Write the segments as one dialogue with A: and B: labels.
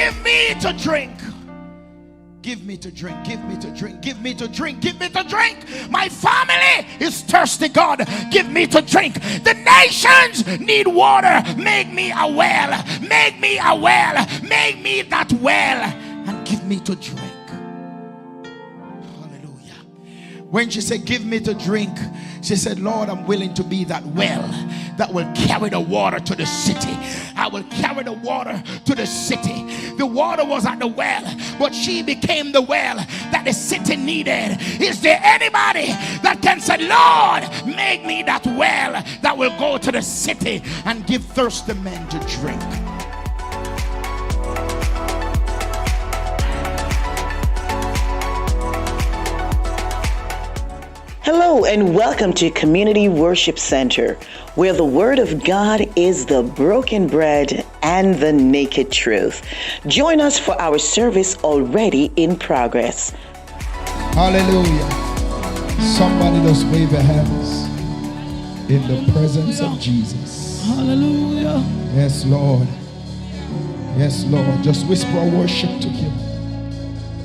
A: give me to drink. Give me to drink, give me to drink, give me to drink, give me to drink. My family is thirsty, God. Give me to drink. The nations need water. Make me a well. Make me a well. Make me that well. And give me to drink. Hallelujah. When she said, give me to drink, she said, Lord, I'm willing to be that well that will carry the water to the city. I will carry the water to the city. The water was at the well, but she became the well that the city needed. Is there anybody that can say, Lord, make me that well that will go to the city and give thirsty men to drink?
B: Hello and welcome to Community Worship Center, where the Word of God is the broken bread and the naked truth. Join us for our service already in progress.
A: Hallelujah. Somebody just wave your hands in the presence of Jesus.
C: Hallelujah.
A: Yes, Lord. Yes, Lord. Just whisper a worship to Him.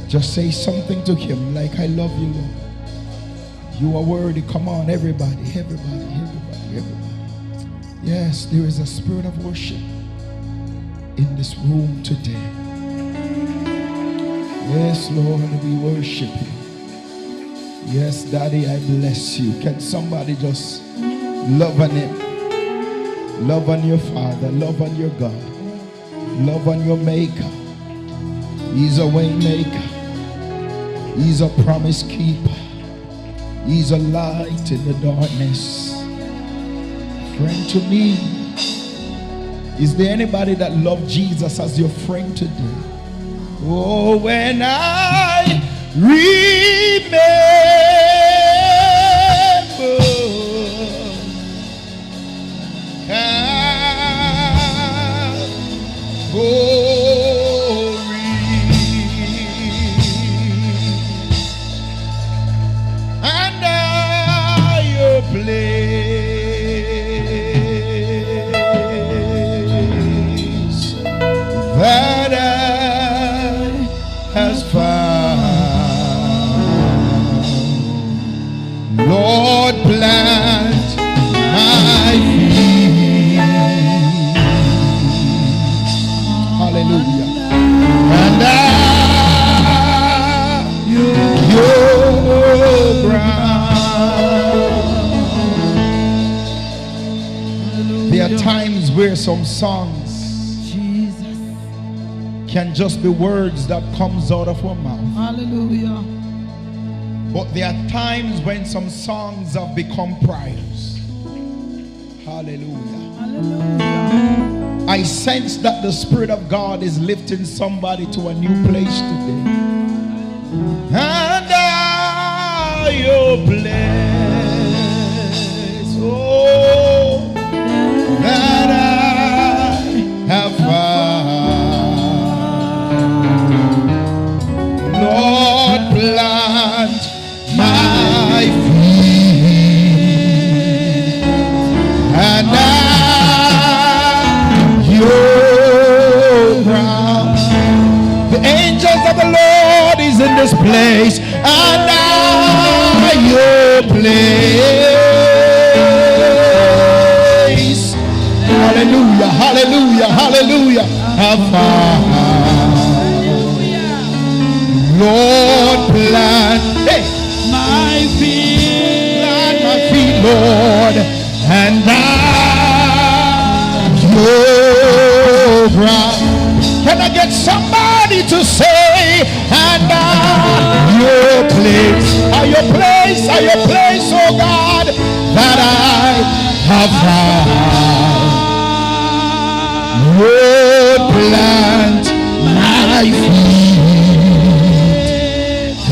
A: Just say something to Him like, I love you, Lord. You are worthy. Come on, everybody. Yes, there is a spirit of worship in this room today. Yes, Lord, we worship you. Yes, Daddy, I bless you. Can somebody just love on Him? Love on your Father. Love on your God. Love on your Maker. He's a way maker. He's a promise keeper. He's a light in the darkness. Friend to me. Is there anybody that loves Jesus as your friend today? Oh, when I remember place that I has found, Lord, plant my feet. Hallelujah. And your ground. There are times where some songs can just be words that comes out of our mouth. Hallelujah. But there are times when some songs have become prayers. Hallelujah. Hallelujah. I sense that the Spirit of God is lifting somebody to a new place today. And your place, oh, that I have found, Lord, plant my feet, and your ground. The angels of the Lord is in this place, and your place. Hallelujah, hallelujah, hallelujah. Have found. Lord, plant my feet, Lord, and your ground. Can I get somebody to say, and your place, your place, oh God, that I have found. Lord, plant my feet,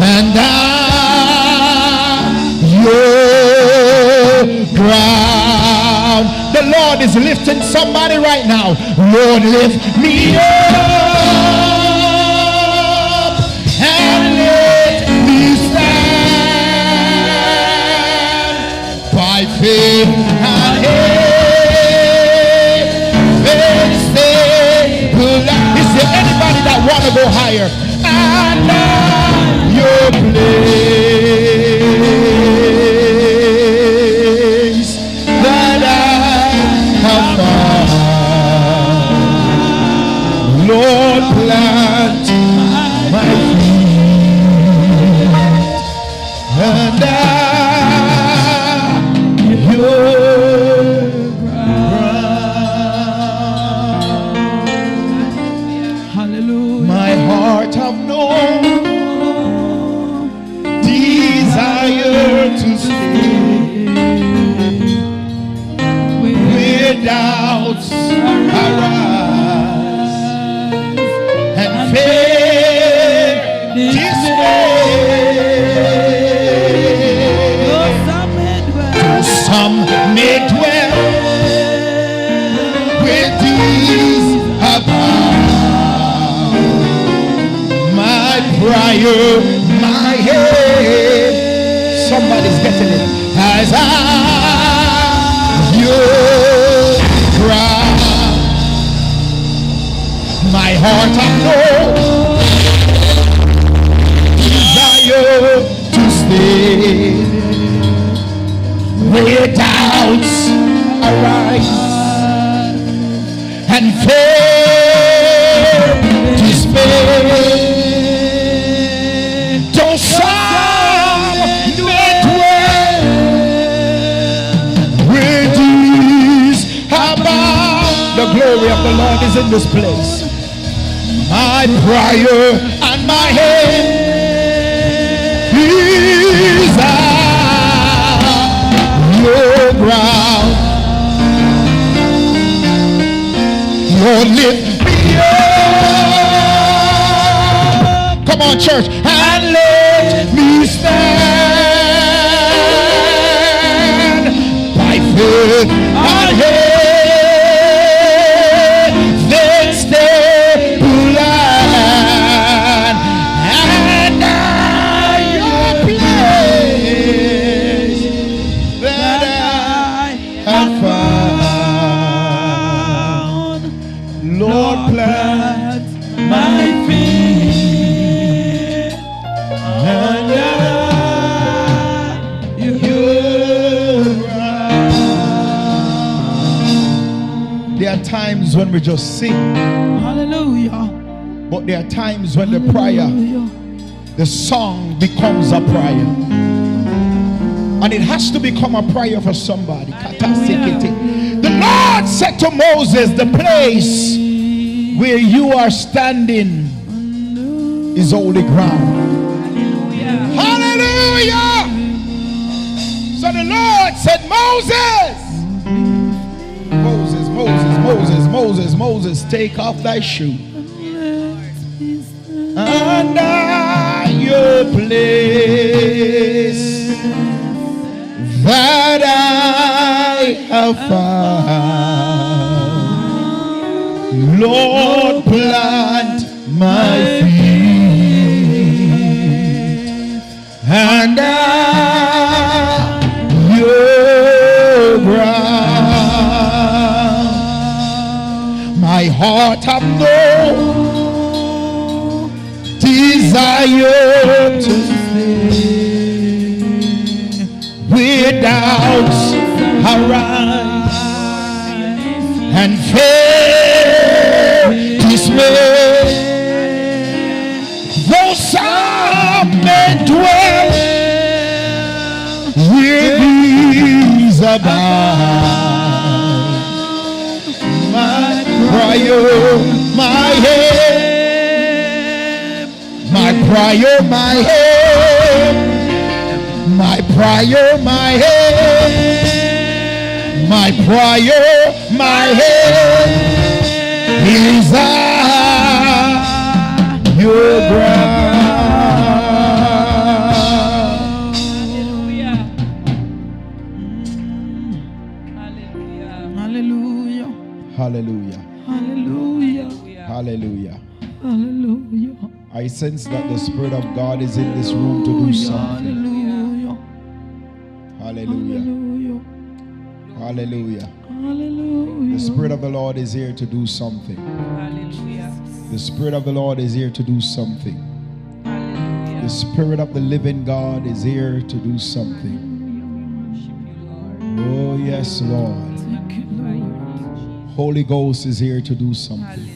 A: and your ground. The Lord is lifting somebody right now. Lord, lift me up and let me stand by faith and faith. Is there anybody that go higher. And your place that I have found. Lord, plant my feet and your ground. Hallelujah. My heart have known desire to stay where doubts arise and fear dismay. Some may dwell where these abound. My prayer, my head, somebody's getting it, as I your ground. My heart I know desire to stay where doubts arise and fear dismay. Though some may dwell where these abound. The glory of the Lord is in this place. My prayer and my head is your ground. Lord, lift me up. Come on, church, and let me stand by faith and heaven stable land, and your place that I have found. Lord, plant my feet and your ground. There are times when we just sing. Hallelujah. But there are times when the prayer, the song becomes a prayer. And it has to become a prayer for somebody. The Lord said to Moses, the place where you are standing is holy ground. Hallelujah. So the Lord said, Moses, take off thy shoe. And your place that I have found. Lord, plant my feet and your ground. My heart have no desire to stay where doubts arise and fear dismay. Though some may dwell where these abound, my prayer, my head, my prayer, my head, my prayer, my head, my prayer, my head is your ground. Hallelujah. Hallelujah. Hallelujah. Hallelujah. Hallelujah. I sense that the Spirit of God is in this room to do something. Hallelujah. Hallelujah. Hallelujah. The Spirit of the Lord is here to do something. Hallelujah. The Spirit of the Lord is here to do something. The Spirit of the living God is here to do something. Oh, yes, Lord. Holy Ghost is here to do something.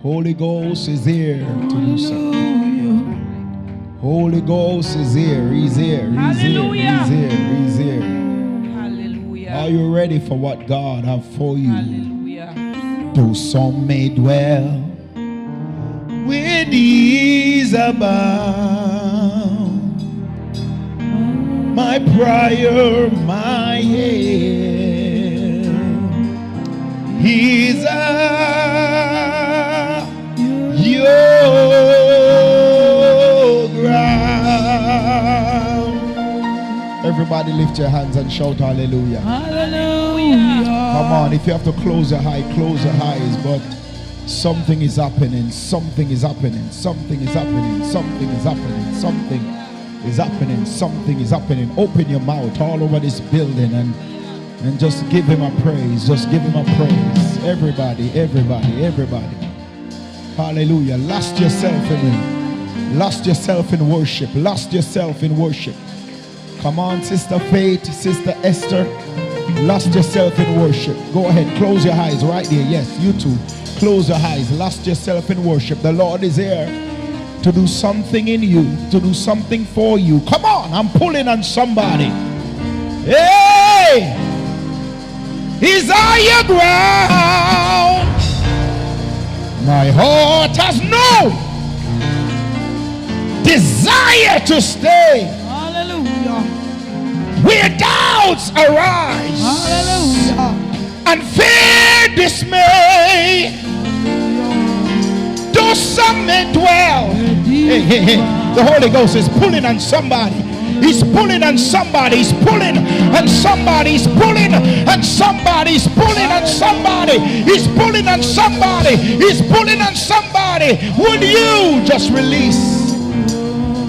A: Holy Ghost is here to do something. Holy Ghost is here. He's here. He's here. He's here. He's here. Hallelujah. Are you ready for what God has for you? Hallelujah. Though some may dwell with ease abound, my prayer, my head, He's your ground. Everybody lift your hands and shout hallelujah.
C: Hallelujah.
A: Come on, if you have to close your eyes, close your eyes, but something is happening, something is happening, something is happening, something is happening, something is happening, something is happening. Open your mouth all over this building and just give him a praise. Just give him a praise. Everybody, everybody, everybody. Hallelujah. Lost yourself in him. Lost yourself in worship. Lost yourself in worship. Come on, Sister Faith, Sister Esther. Lost yourself in worship. Go ahead, close your eyes right there. Yes, you too. Close your eyes. Lost yourself in worship. The Lord is here to do something in you, to do something for you. Come on, I'm pulling on somebody. Hey! He's higher ground. My heart has no desire to stay.
C: Hallelujah.
A: Where doubts arise.
C: Hallelujah.
A: And fear, dismay. Though some may dwell. Hey, hey, hey. The Holy Ghost is pulling on somebody. He's pulling on somebody. He's pulling on somebody. He's pulling on somebody. He's pulling on somebody. He's pulling on somebody. He's pulling on somebody. Would you just release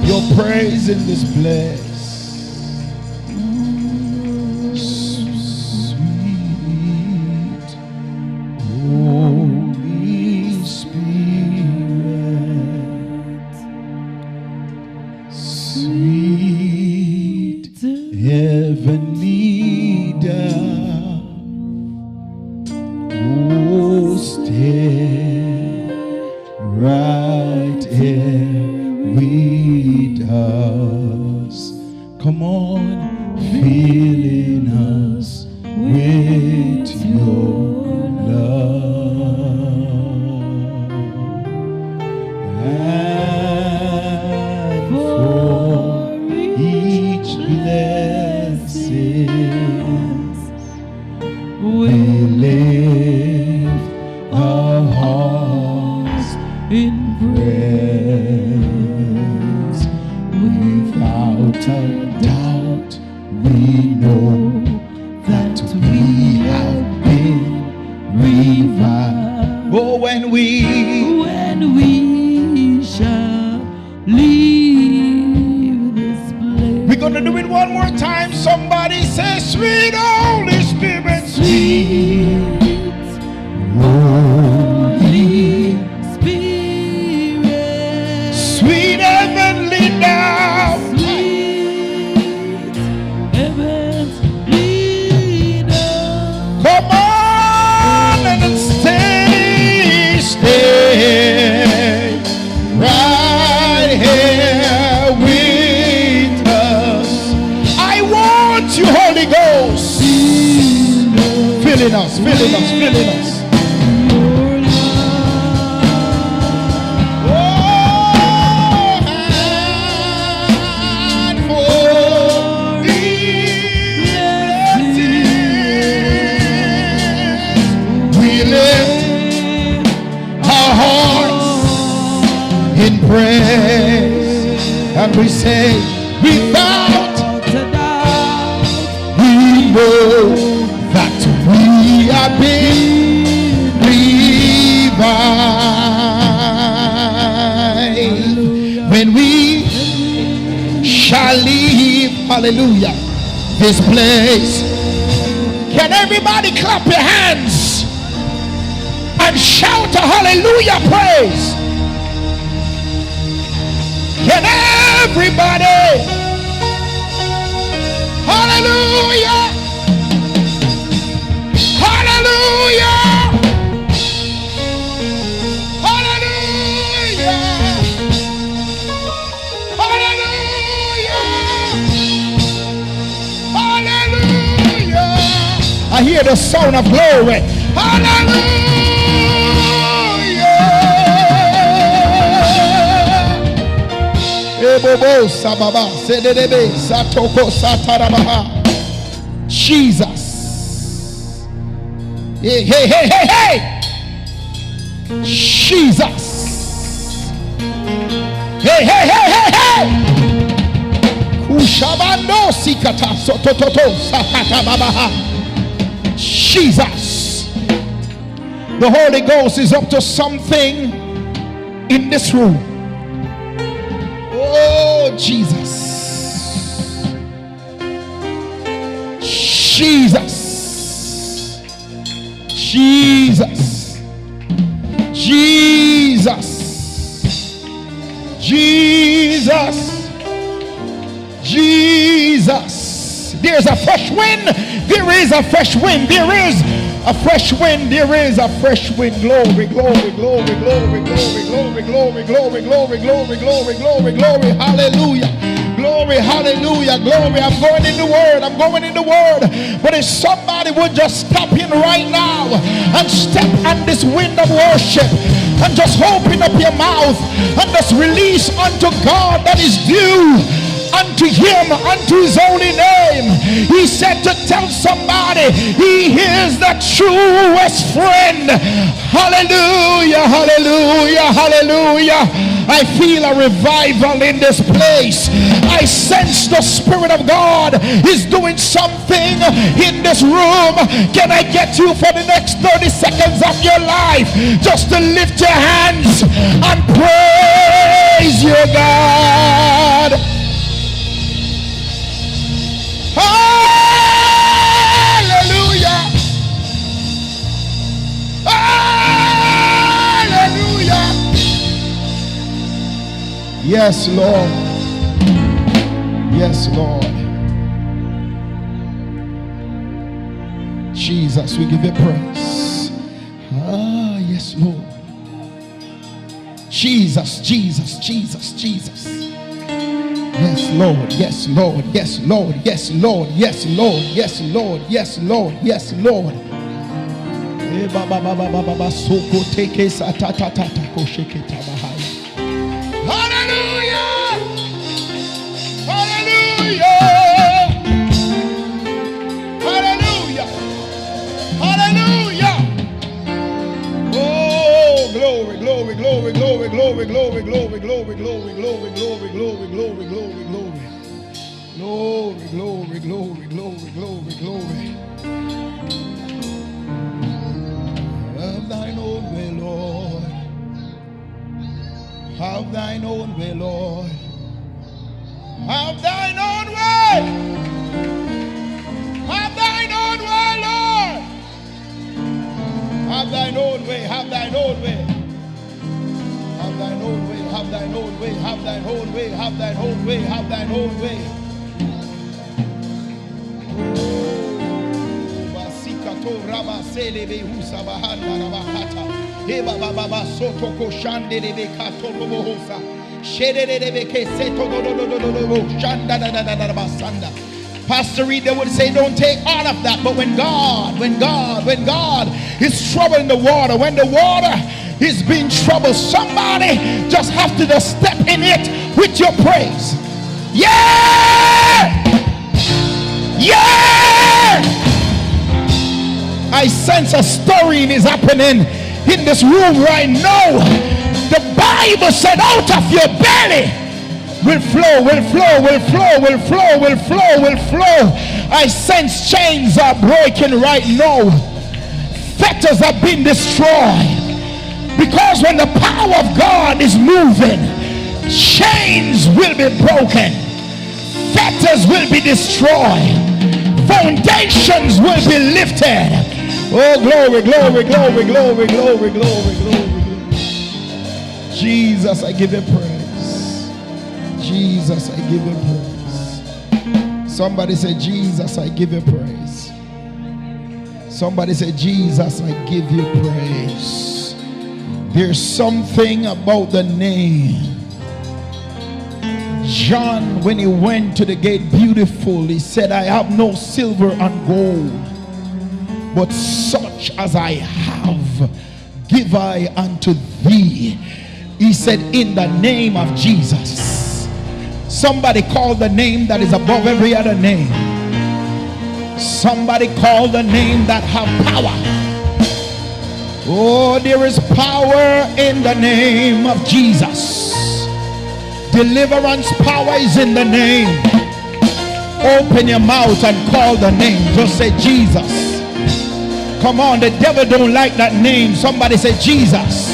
A: your praise in this place? Sweet Holy Spirit, sweet heavenly dove, oh, stay right here with us. Come on, filling us with your love. And for each blessing we lift our hearts in praise. Without a doubt, we know that we have been revived. Oh, when we
C: shall leave this place.
A: we're gonna do it one more time. Somebody say, sweet Holy Spirit,
C: Sweet Holy Spirit,
A: sweet heavenly dove,
C: sweet heavenly dove.
A: come on and stay right here with us. I want you, Holy Ghost, filling us, filling us, filling us. Oh, and for these blessings, we lift our hearts in praise, and we say, without we know that we have been revived. When we shall leave, hallelujah, this place. Can everybody clap your hands and shout a hallelujah praise? Can everybody? Hallelujah! Hallelujah! Hallelujah! Hallelujah! Hallelujah! I hear the sound of glory. Hallelujah! Jesus. Hey, hey, hey, hey, hey. Jesus. Hey, hey, hey, hey, hey. Kushabando sikata sotototo sakata babaha. Jesus. The Holy Ghost is up to something in this room. Oh, Jesus. Jesus. Jesus. Jesus. Jesus. Jesus. There's a fresh wind. There is a fresh wind. There is a fresh wind. There is a fresh wind. Glory, glory, glory, glory, glory, glory, glory, glory, glory, glory, glory, glory, glory. Hallelujah. Glory, hallelujah, glory. I'm going in the word. I'm going in the word. But if somebody would just stop in right now and step on this wind of worship and just open up your mouth and just release unto God that is due unto him, unto his holy name. He said to tell somebody he is the truest friend. Hallelujah, hallelujah, hallelujah. I feel a revival in this place. I sense the Spirit of God is doing something in this room. Can I get you for the next 30 seconds of your life just to lift your hands and praise your God? Hallelujah! Hallelujah! Yes, Lord. Yes, Lord. Jesus, we give you praise. Ah, yes, Lord. Jesus, Jesus, Jesus, Jesus. Yes, Lord, yes, Lord, yes, Lord, yes, Lord, yes, Lord, yes, Lord, yes, Lord, yes, Lord. Hallelujah! Hallelujah! Hallelujah! Hallelujah! Oh, glory, glory, glory, glory, glory, glory, glory, glory, glory, glory, glory, glory, glory, glory, glory. Glory, glory, glory, glory, glory, glory. Have thine own way, Lord. Have thine own way, Lord. Have thine own way. Have thine own way, Lord. Have thine own way. Have thine own way. Have thine own way. Have thine own way. Have thine own way. Have thine own way. Have thine own way. Raba selebe husa bahanda rabakata eba baba soto koshande debe kato robohosa shede debe keseto do shanda da basanda. Pastor Reid, they would say don't take all of that, but when God is troubling the water, when the water is being troubled, somebody just have to just step in it with your praise. Yeah! Yeah! I sense a stirring is happening in this room right now. The Bible said out of your belly will flow, will flow, will flow, will flow, will flow, will flow. I sense chains are breaking right now. Fetters have been destroyed. Because when the power of God is moving, chains will be broken. Fetters will be destroyed. Foundations will be lifted. Oh, glory, glory, glory, glory, glory, glory, glory. Jesus, I give you praise. Jesus, I give you praise. Somebody say, Jesus, I give you praise. Somebody say, Jesus, I give you praise. There's something about the name. John, when he went to the gate beautiful, he said, I have no silver and gold, but such as I have give I unto thee. He said, in the name of Jesus. Somebody call the name that is above every other name. Somebody call the name that have power. Oh, there is power in the name of Jesus. Deliverance power is in the name. Open your mouth and call the name. Just say Jesus. Come on, the devil don't like that name. Somebody say Jesus.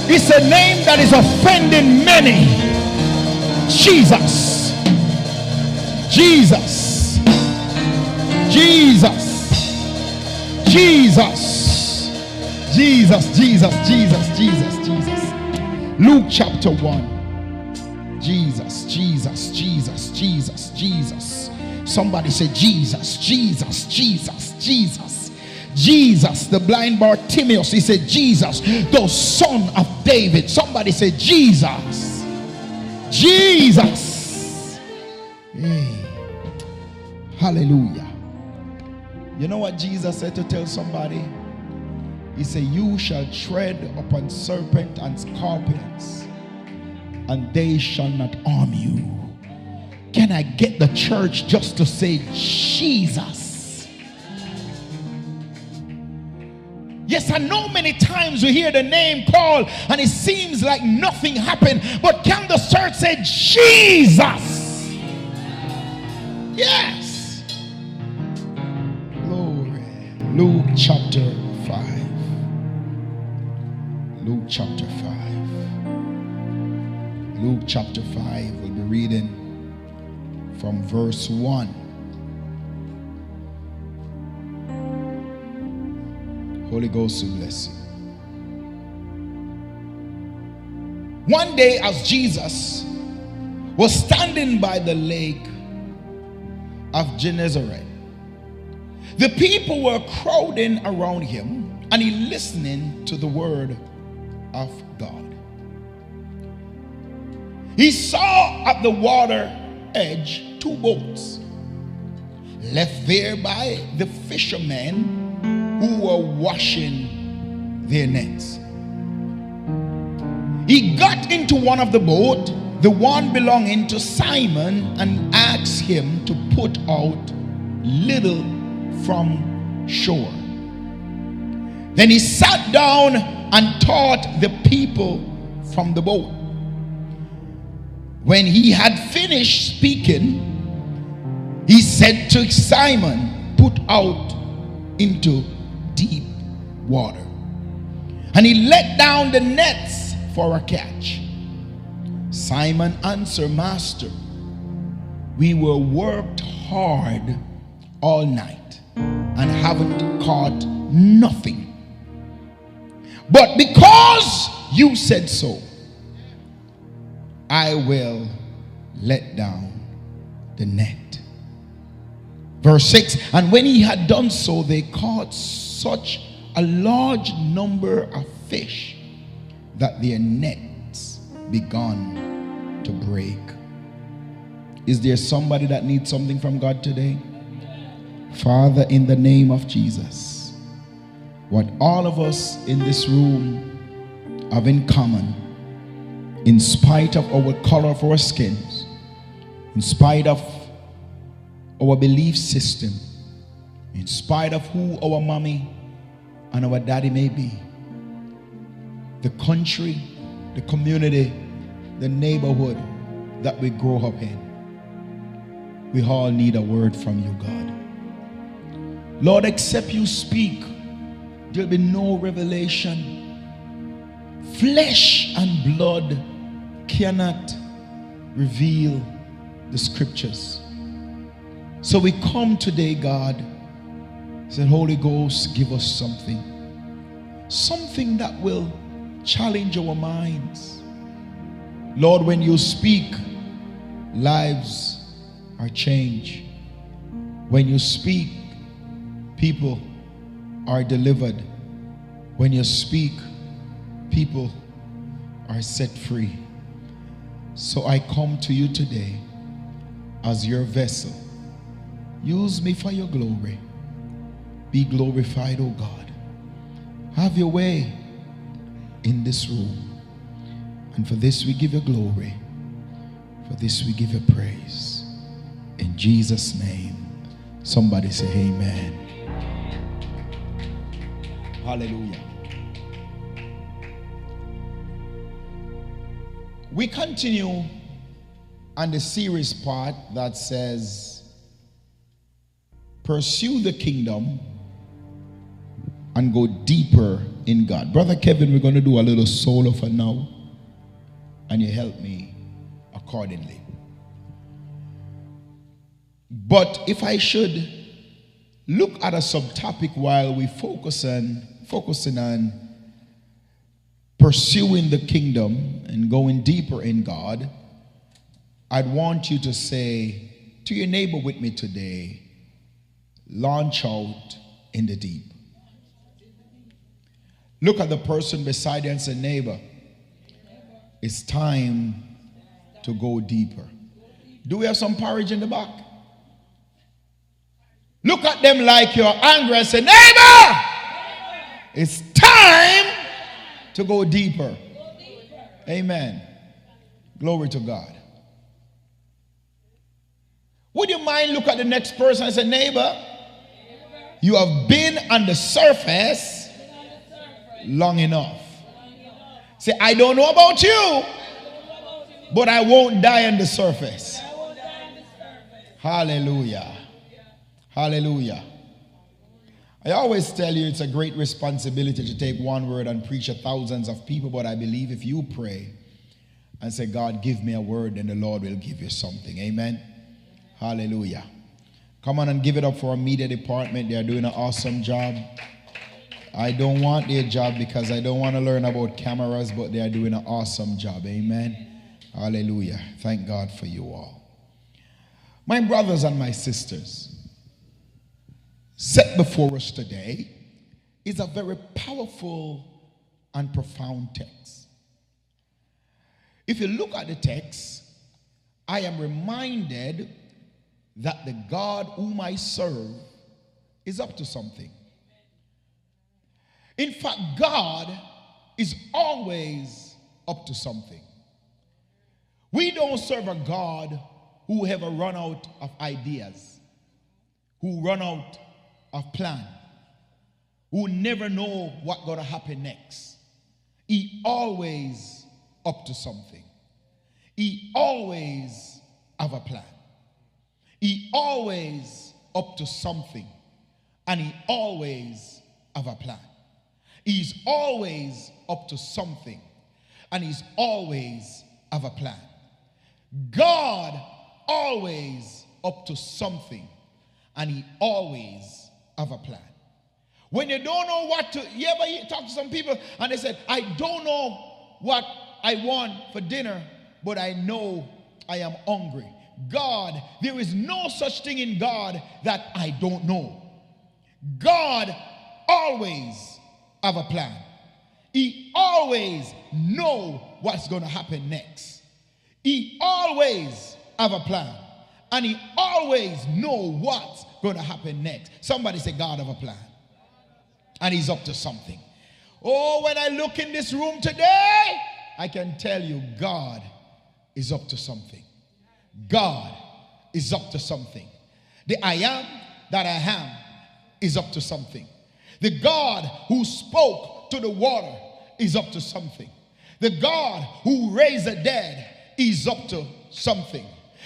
A: It's a name that is offending many. Jesus. Jesus. Jesus. Jesus. Jesus. Jesus. Jesus. Jesus. Jesus. Luke chapter 1. Jesus, Jesus, Jesus, Jesus, Jesus. Somebody say Jesus, Jesus, Jesus, Jesus. Jesus, the blind Bartimaeus, he said Jesus, the son of David. Somebody say Jesus. Jesus. Hey. Hallelujah. You know what Jesus said to tell somebody? He said, you shall tread upon serpents and scorpions, and they shall not harm you. Can I get the church just to say Jesus? Yes, I know many times we hear the name called and it seems like nothing happened, but can the church say Jesus? Yes. Glory. Luke chapter 5. Luke chapter 5. Luke chapter 5, we'll be reading from verse 1. Holy Ghost will bless you. One day as Jesus was standing by the lake of Gennesaret, the people were crowding around him and he listening to the word of God. He saw at the water edge 2 boats left there by the fishermen who were washing their nets. He got into one of the boats, the one belonging to Simon, and asked him to put out little from shore. Then he sat down and taught the people from the boat. When he had finished speaking, he said to Simon, put out into deep water. And he let down the nets for a catch. Simon answered, Master, we were worked hard all night and haven't caught nothing. But because you said so, I will let down the net. Verse 6, and when he had done so, they caught such a large number of fish that their nets began to break. Is there somebody that needs something from God today? Father, in the name of Jesus, what all of us in this room have in common, in spite of our color of our skins, in spite of our belief system, in spite of who our mommy and our daddy may be, the country, the community, the neighborhood that we grow up in, we all need a word from you, God. Lord, except you speak, there'll be no revelation. Flesh and blood cannot reveal the scriptures. So we come today, God, Said, Holy Ghost, give us something. Something that will challenge our minds. Lord, when you speak, lives are changed. When you speak, people are delivered. When you speak, people are set free. So I come to you today as your vessel. Use me for your glory. Be glorified, O God. Have your way in this room. And for this we give you glory. For this we give you praise. In Jesus' name. Somebody say amen. Hallelujah. We continue on the series part that says, pursue the kingdom and go deeper in God. Brother Kevin, we're going to do a little solo for now, and you help me accordingly. But if I should look at a subtopic while we focusing on pursuing the kingdom and going deeper in God, I'd want you to say to your neighbor with me today, launch out in the deep. Look at the person beside you and say, neighbor, it's time to go deeper. Do we have some porridge in the back? Look at them like you're angry and say, neighbor, it's time to go deeper. Amen. Glory to God. Would you mind look at the next person and say, neighbor, you have been on the surface long enough. Say, I don't know about you, but I won't die on the surface. Hallelujah. Hallelujah. I always tell you it's a great responsibility to take one word and preach to thousands of people, but I believe if you pray and say, God, give me a word, then the Lord will give you something. Amen. Hallelujah. Come on and give it up for our media department. They are doing an awesome job. I don't want their job because I don't want to learn about cameras, but they are doing an awesome job. Amen. Hallelujah. Thank God for you all. My brothers and my sisters, set before us today is a very powerful and profound text. If you look at the text, I am reminded that the God whom I serve is up to something. In fact, God is always up to something. We don't serve a God who ever run out of ideas, who run out of plan, who never know what's going to happen next. He always up to something. He always have a plan. He always up to something, and he always have a plan. He's always up to something, and he's always have a plan. God always up to something, and he always have a plan. When you don't know what to, you ever talk to some people and they said, I don't know what I want for dinner, but I know I am hungry. God, there is no such thing in God that I don't know. God always have a plan. He always know what's going to happen next. He always have a plan. And he always know what's going to happen next. Somebody say, God have a plan. And he's up to something. Oh, when I look in this room today, I can tell you God is up to something. God is up to something. The I am that I am is up to something. The God who spoke to the water is up to something. The God who raised the dead is up to something.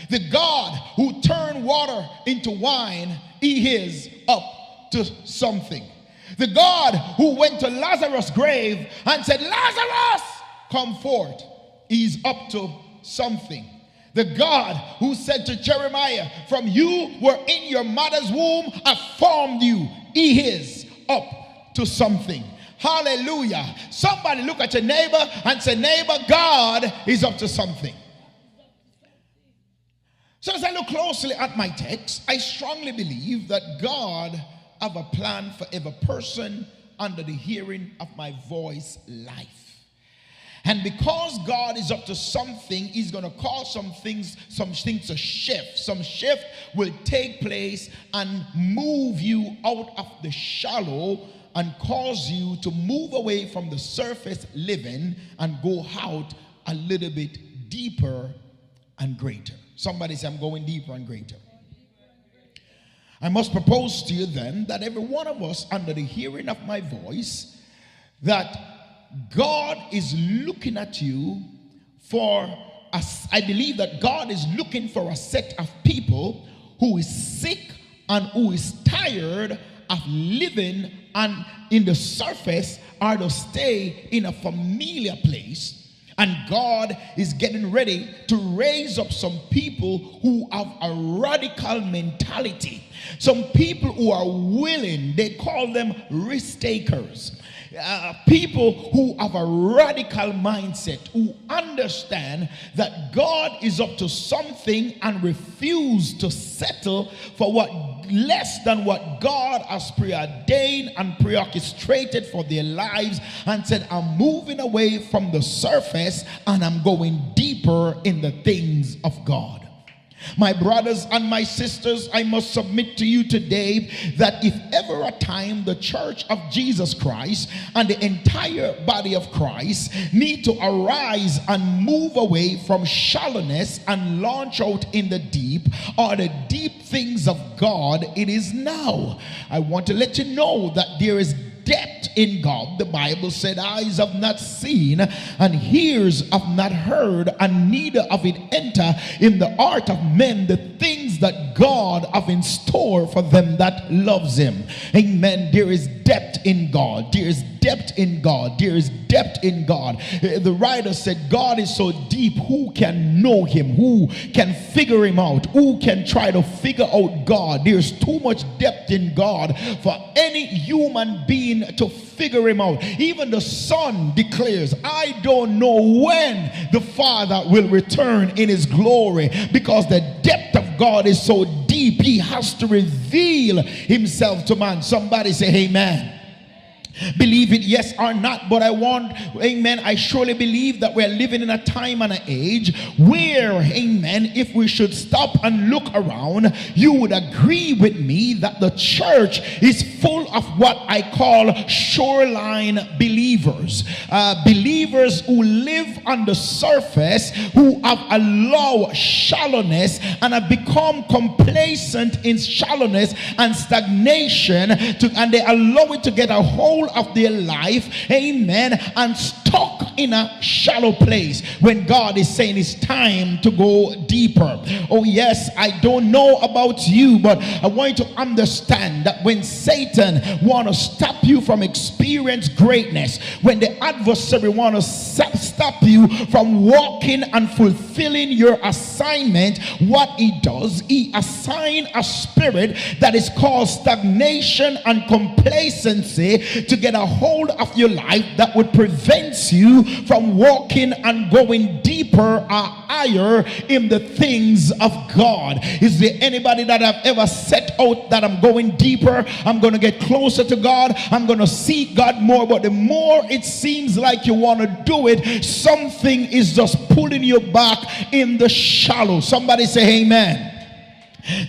A: The God who turned water into wine, he is up to something. The God who went to Lazarus' grave and said, Lazarus, come forth, he's up to something. The God who said to Jeremiah, from you were in your mother's womb, I formed you. He is up to something. Hallelujah. Somebody look at your neighbor and say, neighbor, God is up to something. So as I look closely at my text, I strongly believe that God have a plan for every person under the hearing of my voice life. And because God is up to something, he's going to cause some things to shift. Some shift will take place and move you out of the shallow and cause you to move away from the surface living and go out a little bit deeper and greater. Somebody say, I'm going deeper and greater. I must propose to you then that every one of us under the hearing of my voice, that God is looking at you for us. I believe that God is looking for a set of people who is sick and who is tired of living and in the surface or to stay in a familiar place. And God is getting ready to raise up some people who have a radical mentality. Some people who are willing, they call them risk takers. People who have a radical mindset, who understand that God is up to something and refuse to settle for what less than what God has preordained and preorchestrated for their lives, and said, I'm moving away from the surface and I'm going deeper in the things of God. My brothers and my sisters, I must submit to you today that if ever a time the church of Jesus Christ and the entire body of Christ need to arise and move away from shallowness and launch out in the deep or the deep things of God, it is now. I want to let you know that there is depth in God. The Bible said, eyes have not seen and ears have not heard, and neither have it enter in the heart of men the things that God have in store for them that loves him. Amen. There is depth in God. There is depth in God. There is depth in God. The writer said, God is so deep, who can know him? Who can figure him out? Who can try to figure out God? There's too much depth in God for any human being to figure him out. Even the Son declares, I don't know when the Father will return in his glory, because the depth of God is so deep, he has to reveal himself to man. Somebody say amen. Believe it, yes or not, but amen, I surely believe that we're living in a time and an age where, amen, if we should stop and look around, you would agree with me that the church is full of what I call shoreline believers. Believers who live on the surface, who have allowed shallowness and have become complacent in shallowness and stagnation, and they allow it to get a hold of their life, amen, and stuck in a shallow place when God is saying it's time to go deeper. Oh yes, I don't know about you, but I want you to understand that when Satan want to stop you from experience greatness, when the adversary want to stop you from walking and fulfilling your assignment, what he does, he assign a spirit that is called stagnation and complacency to get a hold of your life that would prevent you from walking and going deeper or higher in the things of God. Is there anybody that have ever set out that I'm going deeper, I'm going to get closer to God, I'm going to seek God more, but the more it seems like you want to do it, something is just pulling you back in the shallow? Somebody say amen.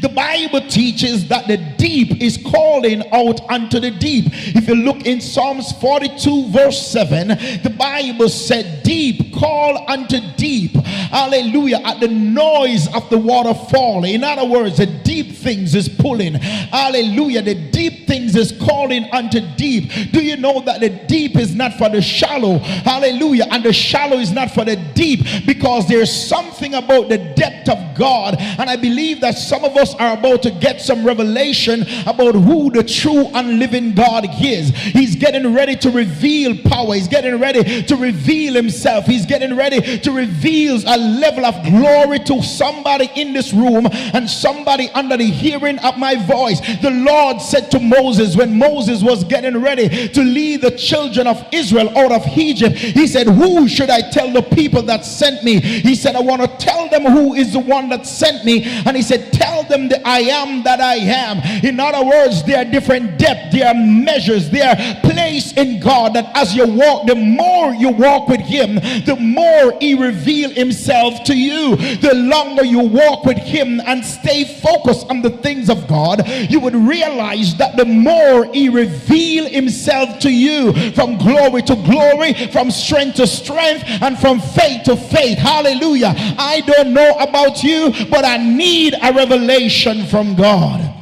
A: The Bible teaches that the deep is calling out unto the deep. If you look in Psalms 42 verse 7, the Bible said, deep call unto deep, hallelujah, at the noise of the water falling. In other words, the deep things is pulling, hallelujah, the deep things is calling unto deep. Do you know that the deep is not for the shallow, hallelujah, and the shallow is not for the deep, because there's something about the depth of God, and I believe that some of us are about to get some revelation revelation about who the true and living God is. He's getting ready to reveal power. He's getting ready to reveal himself. He's getting ready to reveal a level of glory to somebody in this room and somebody under the hearing of my voice. The Lord said to Moses, when Moses was getting ready to lead the children of Israel out of Egypt, he said, who should I tell the people that sent me? He said, I want to tell them who is the one that sent me. And he said, tell them that I am that I am. In other words, there are different depths, there are measures, there are place in God that as you walk, the more you walk with him, the more he reveals himself to you. The longer you walk with him and stay focused on the things of God, you would realize that the more he reveals himself to you, from glory to glory, from strength to strength, and from faith to faith. Hallelujah. I don't know about you, but I need a revelation from God.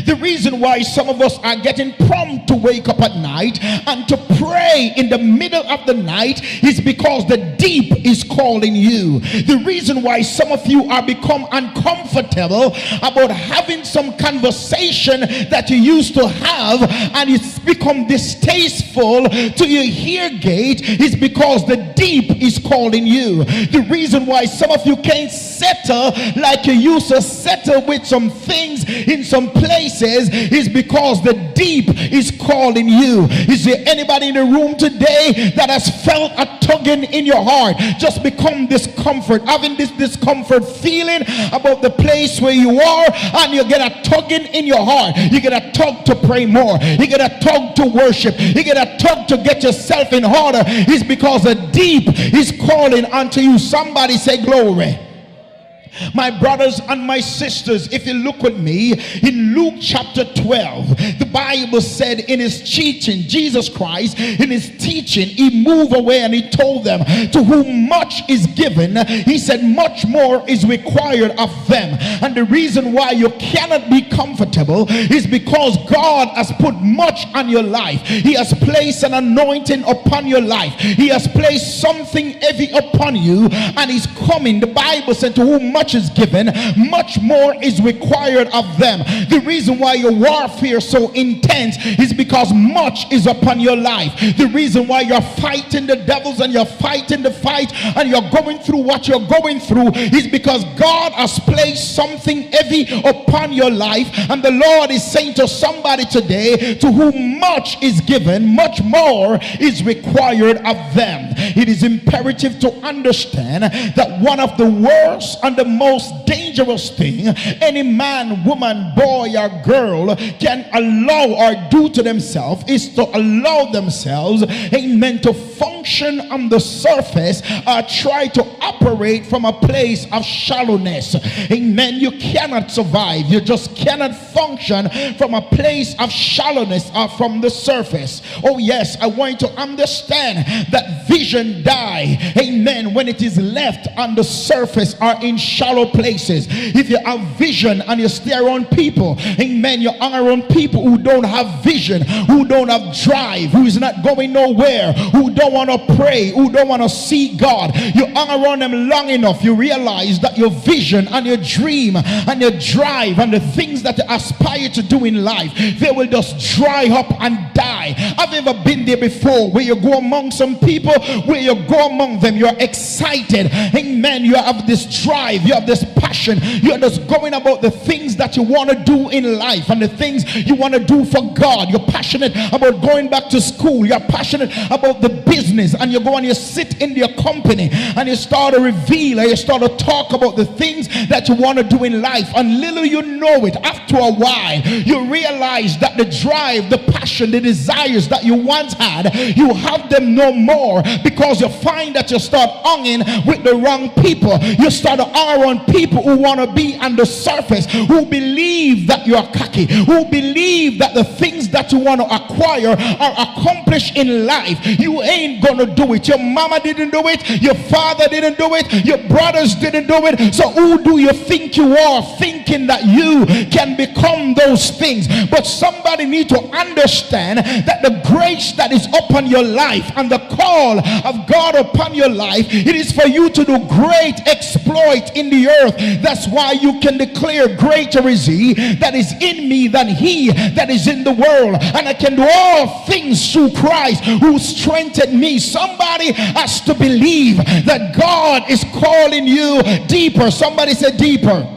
A: The reason why some of us are getting prompt to wake up at night and to pray in the middle of the night is because the deep is calling you. The reason why some of you are become uncomfortable about having some conversation that you used to have and it's become distasteful to your ear gate is because the deep is calling you. The reason why some of you can't settle like you used to settle with some things in some places is because the deep is calling you. Is there anybody in the room today that has felt a tugging in your heart, just become discomfort, having this discomfort feeling about the place where you are, and you get a tugging in your heart? You get a tug to pray more, you get a tug to worship, you get a tug to get yourself in order. It's because the deep is calling unto you. Somebody say glory. My brothers and my sisters, if you look with me in Luke chapter 12, the Bible said in his teaching, Jesus Christ in his teaching, he moved away and he told them, to whom much is given, he said much more is required of them. And the reason why you cannot be comfortable is because God has put much on your life. He has placed an anointing upon your life. He has placed something heavy upon you, and he's coming. The Bible said, to whom much is given, much more is required of them. The reason why your warfare is so intense is because much is upon your life. The reason why you're fighting the devils and you're fighting the fight and you're going through what you're going through is because God has placed something heavy upon your life. And the Lord is saying to somebody today, to whom much is given, much more is required of them. It is imperative to understand that one of the worst and the most dangerous thing any man, woman, boy or girl can allow or do to themselves is to allow themselves, amen, to function on the surface or try to operate from a place of shallowness. Amen. You cannot survive. You just cannot function from a place of shallowness or from the surface. Oh yes, I want you to understand that vision die, amen, when it is left on the surface or in shallow places. If you have vision and you stay around people, amen, you hang around people who don't have vision, who don't have drive, who is not going nowhere, who don't want to pray, who don't want to see God, you hang around them long enough, you realize that your vision and your dream and your drive and the things that you aspire to do in life, they will just dry up and die. Have you ever been there before, where you go among some people, where you go among them, you're excited, amen, you have this drive, you have this passion, you're just going about the things that you want to do in life and the things you want to do for God. You're passionate about going back to school, you're passionate about the business, and you go and you sit in your company and you start to reveal and you start to talk about the things that you want to do in life, and little you know it, after a while you realize that the drive, the passion, the desires that you once had, you have them no more, because you find that you start hanging with the wrong people. You start to hang around people who want to be on the surface, who believe that you are cocky, who believe that the things that you want to acquire or accomplish in life, you ain't gonna do it. Your mama didn't do it, your father didn't do it, your brothers didn't do it, so who do you think you are, thinking that you can become those things? But somebody need to understand that the grace that is upon your life and the call of God upon your life, it is for you to do great exploit in in the earth. That's why you can declare, greater is he that is in me than he that is in the world. And I can do all things through Christ who strengthened me. Somebody has to believe that God is calling you deeper. Somebody say deeper.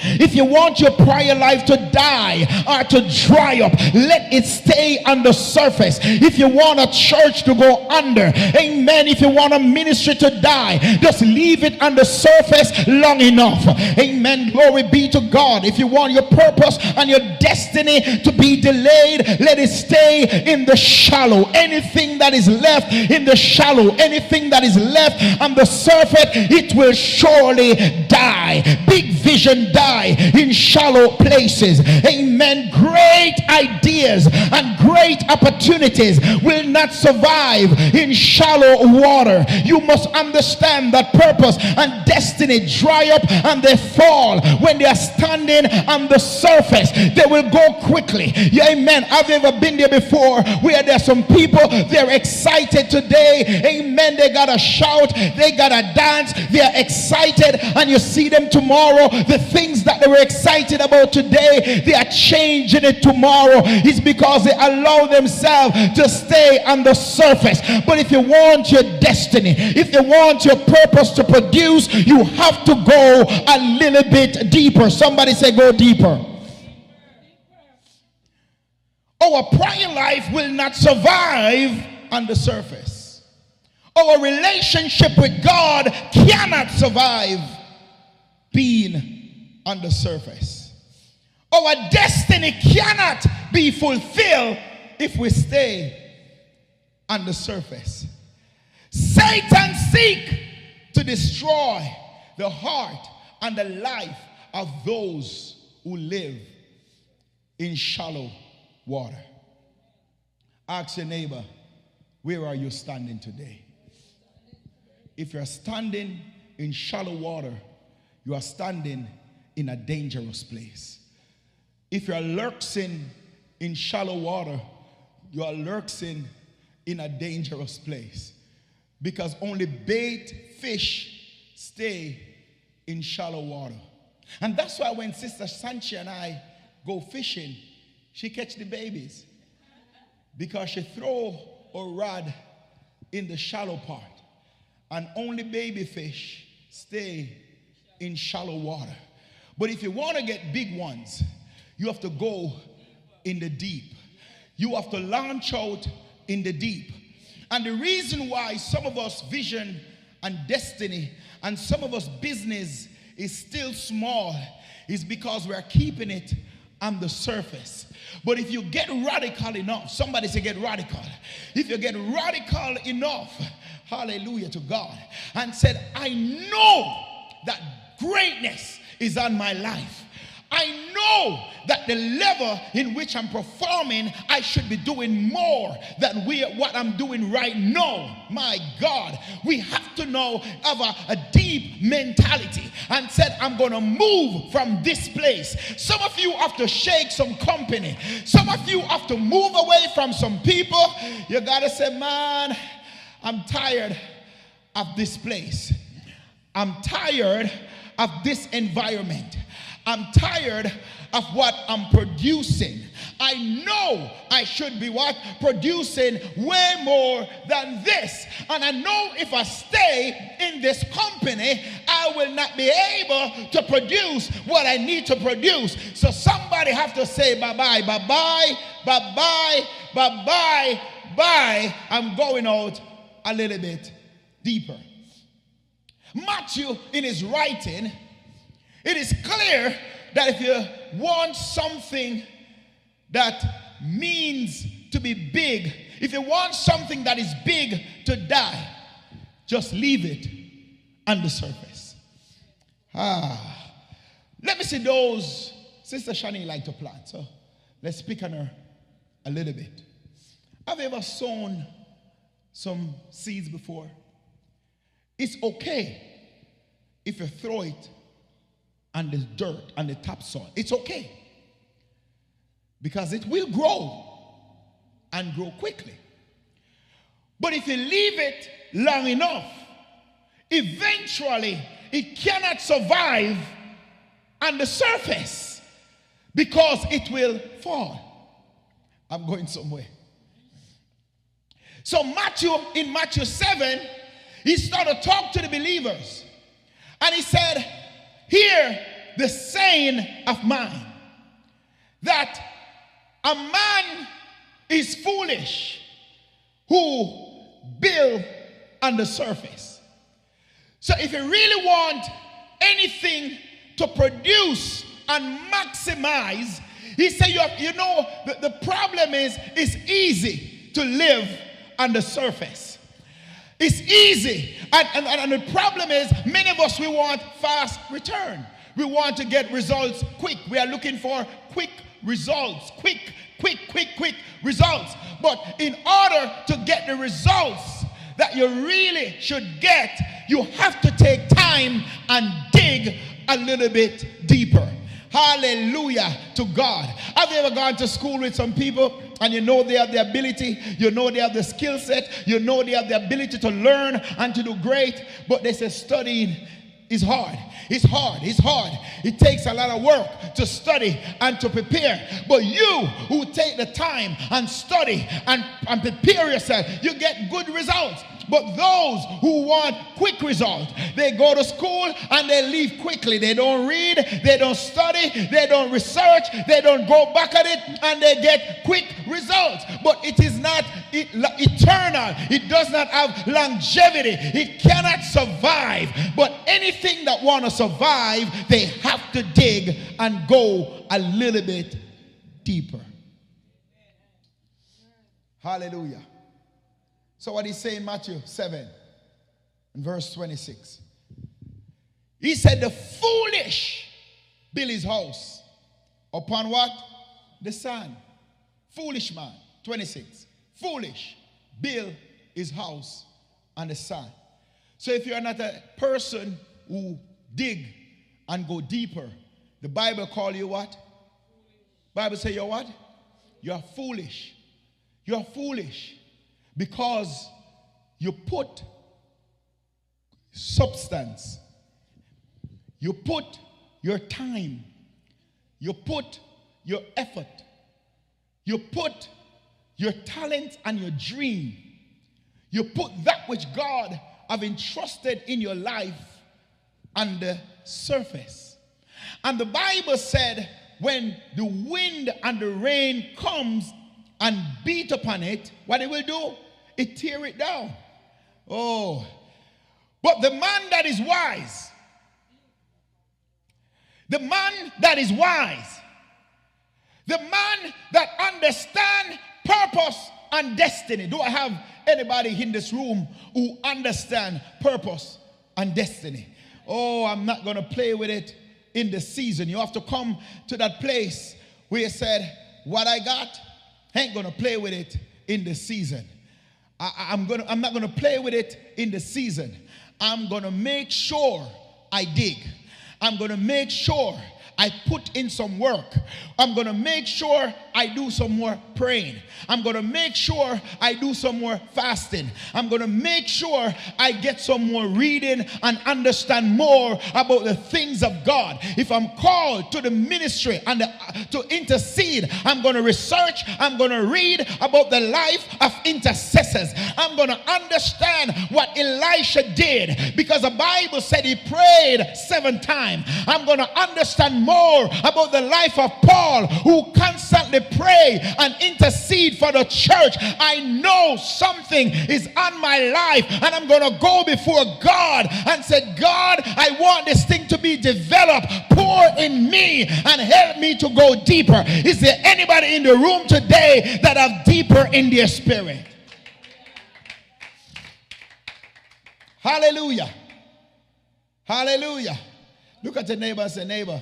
A: If you want your prayer life to die or to dry up, let it stay on the surface. If you want a church to go under, amen, if you want a ministry to die, just leave it on the surface long enough. Amen, glory be to God. If you want your purpose and your destiny to be delayed, let it stay in the shallow. Anything that is left in the shallow, anything that is left on the surface, it will surely die. Big vision die in shallow places. Amen. Great ideas and great opportunities will not survive in shallow water. You must understand that purpose and destiny dry up and they fall when they are standing on the surface. They will go quickly. Yeah, amen. Have you ever been there before where there's some people, they're excited today, amen, they gotta shout, they gotta dance, they're excited, and you see them tomorrow, the things that they were excited about today, they are changing it tomorrow. It's because they allow themselves to stay on the surface. But if you want your destiny, if you want your purpose to produce, you have to go a little bit deeper. Somebody say go deeper. Our prayer life will not survive on the surface. Our relationship with God cannot survive being on the surface. Our destiny cannot be fulfilled if we stay on the surface. Satan seeks to destroy the heart and the life of those who live in shallow water. Ask your neighbor, where are you standing today? If you're standing in shallow water, you are standing in a dangerous place. If you are lurking in shallow water, you are lurking in a dangerous place, because only bait fish stay in shallow water. And that's why when Sister Sanchi and I go fishing, she catch the babies, because she throw a rod in the shallow part, and only baby fish stay in shallow water. But if you want to get big ones, you have to go in the deep. You have to launch out in the deep. And the reason why some of us vision and destiny and some of us business is still small is because we're keeping it on the surface. But if you get radical enough, somebody say get radical. If you get radical enough, hallelujah to God, and said, I know that greatness is on my life. I know that the level in which I'm performing, I should be doing more than what I'm doing right now. My God, we have to know of a deep mentality and said, I'm going to move from this place. Some of you have to shake some company. Some of you have to move away from some people. You got to say, man, I'm tired of this place. I'm tired of this environment. I'm tired of what I'm producing. I know I should be what? Producing way more than this. And I know if I stay in this company, I will not be able to produce what I need to produce. So somebody have to say bye-bye, bye-bye, bye-bye, bye-bye, bye. I'm going out a little bit deeper. Matthew, in his writing, it is clear that if you want something that means to be big, if you want something that is big to die, just leave it on the surface. Let me see those. Sister Shani like to plant, so let's pick on her a little bit. Have you ever sown some seeds before? It's okay if you throw it on the dirt, on the topsoil. It's okay, because it will grow and grow quickly. But if you leave it long enough, eventually it cannot survive on the surface because it will fall. I'm going somewhere. So in Matthew 7, he started to talk to the believers. And he said, hear the saying of mine, that a man is foolish who build on the surface. So if you really want anything to produce and maximize, he said, the problem is it's easy to live on the surface. It's easy. And the problem is many of us, we want fast return. We want to get results quick. We are looking for quick results. Quick results. But in order to get the results that you really should get, you have to take time and dig a little bit deeper. Hallelujah to God. Have you ever gone to school with some people and you know they have the ability, you know they have the skill set, you know they have the ability to learn and to do great, but they say studying is hard. It's hard. It takes a lot of work to study and to prepare. But you who take the time and study and prepare yourself, you get good results. But those who want quick results, they go to school and they leave quickly. They don't read, they don't study, they don't research, they don't go back at it, and they get quick results. But it is not eternal. It does not have longevity. It cannot survive. But anything that want to survive, they have to dig and go a little bit deeper. Hallelujah. So what he say in Matthew 7 and verse 26. He said the foolish build his house upon what? The sand. Foolish man. 26. Foolish build his house on the sand. So if you're not a person who dig and go deeper, the Bible call you what? Bible say you're what? You're foolish. You're foolish. Because you put substance, you put your time, you put your effort, you put your talent and your dream, you put that which God have entrusted in your life on the surface. And the Bible said when the wind and the rain comes and beat upon it, what it will do? It tear it down. Oh. But the man that is wise, the man that is wise, the man that understands purpose and destiny. Do I have anybody in this room who understand purpose and destiny? Oh, I'm not going to play with it in the season. You have to come to that place where you said, what I got, ain't going to play with it in the season. I'm not going to play with it in the season. I'm going to make sure I dig. I'm going to make sure I put in some work. I'm going to make sure I do some more praying. I'm going to make sure I do some more fasting. I'm going to make sure I get some more reading and understand more about the things of God. If I'm called to the ministry and to intercede, I'm going to research. I'm going to read about the life of intercessors. I'm going to understand what Elisha did because the Bible said he prayed 7 times. I'm going to understand more about the life of Paul, who constantly pray and intercede for the church. I know something is on my life, and I'm going to go before God and say, God, I want this thing to be developed. Pour in me and help me to go deeper. Is there anybody in the room today that have deeper in their spirit? Hallelujah. Hallelujah. Look at your neighbor and say, neighbor,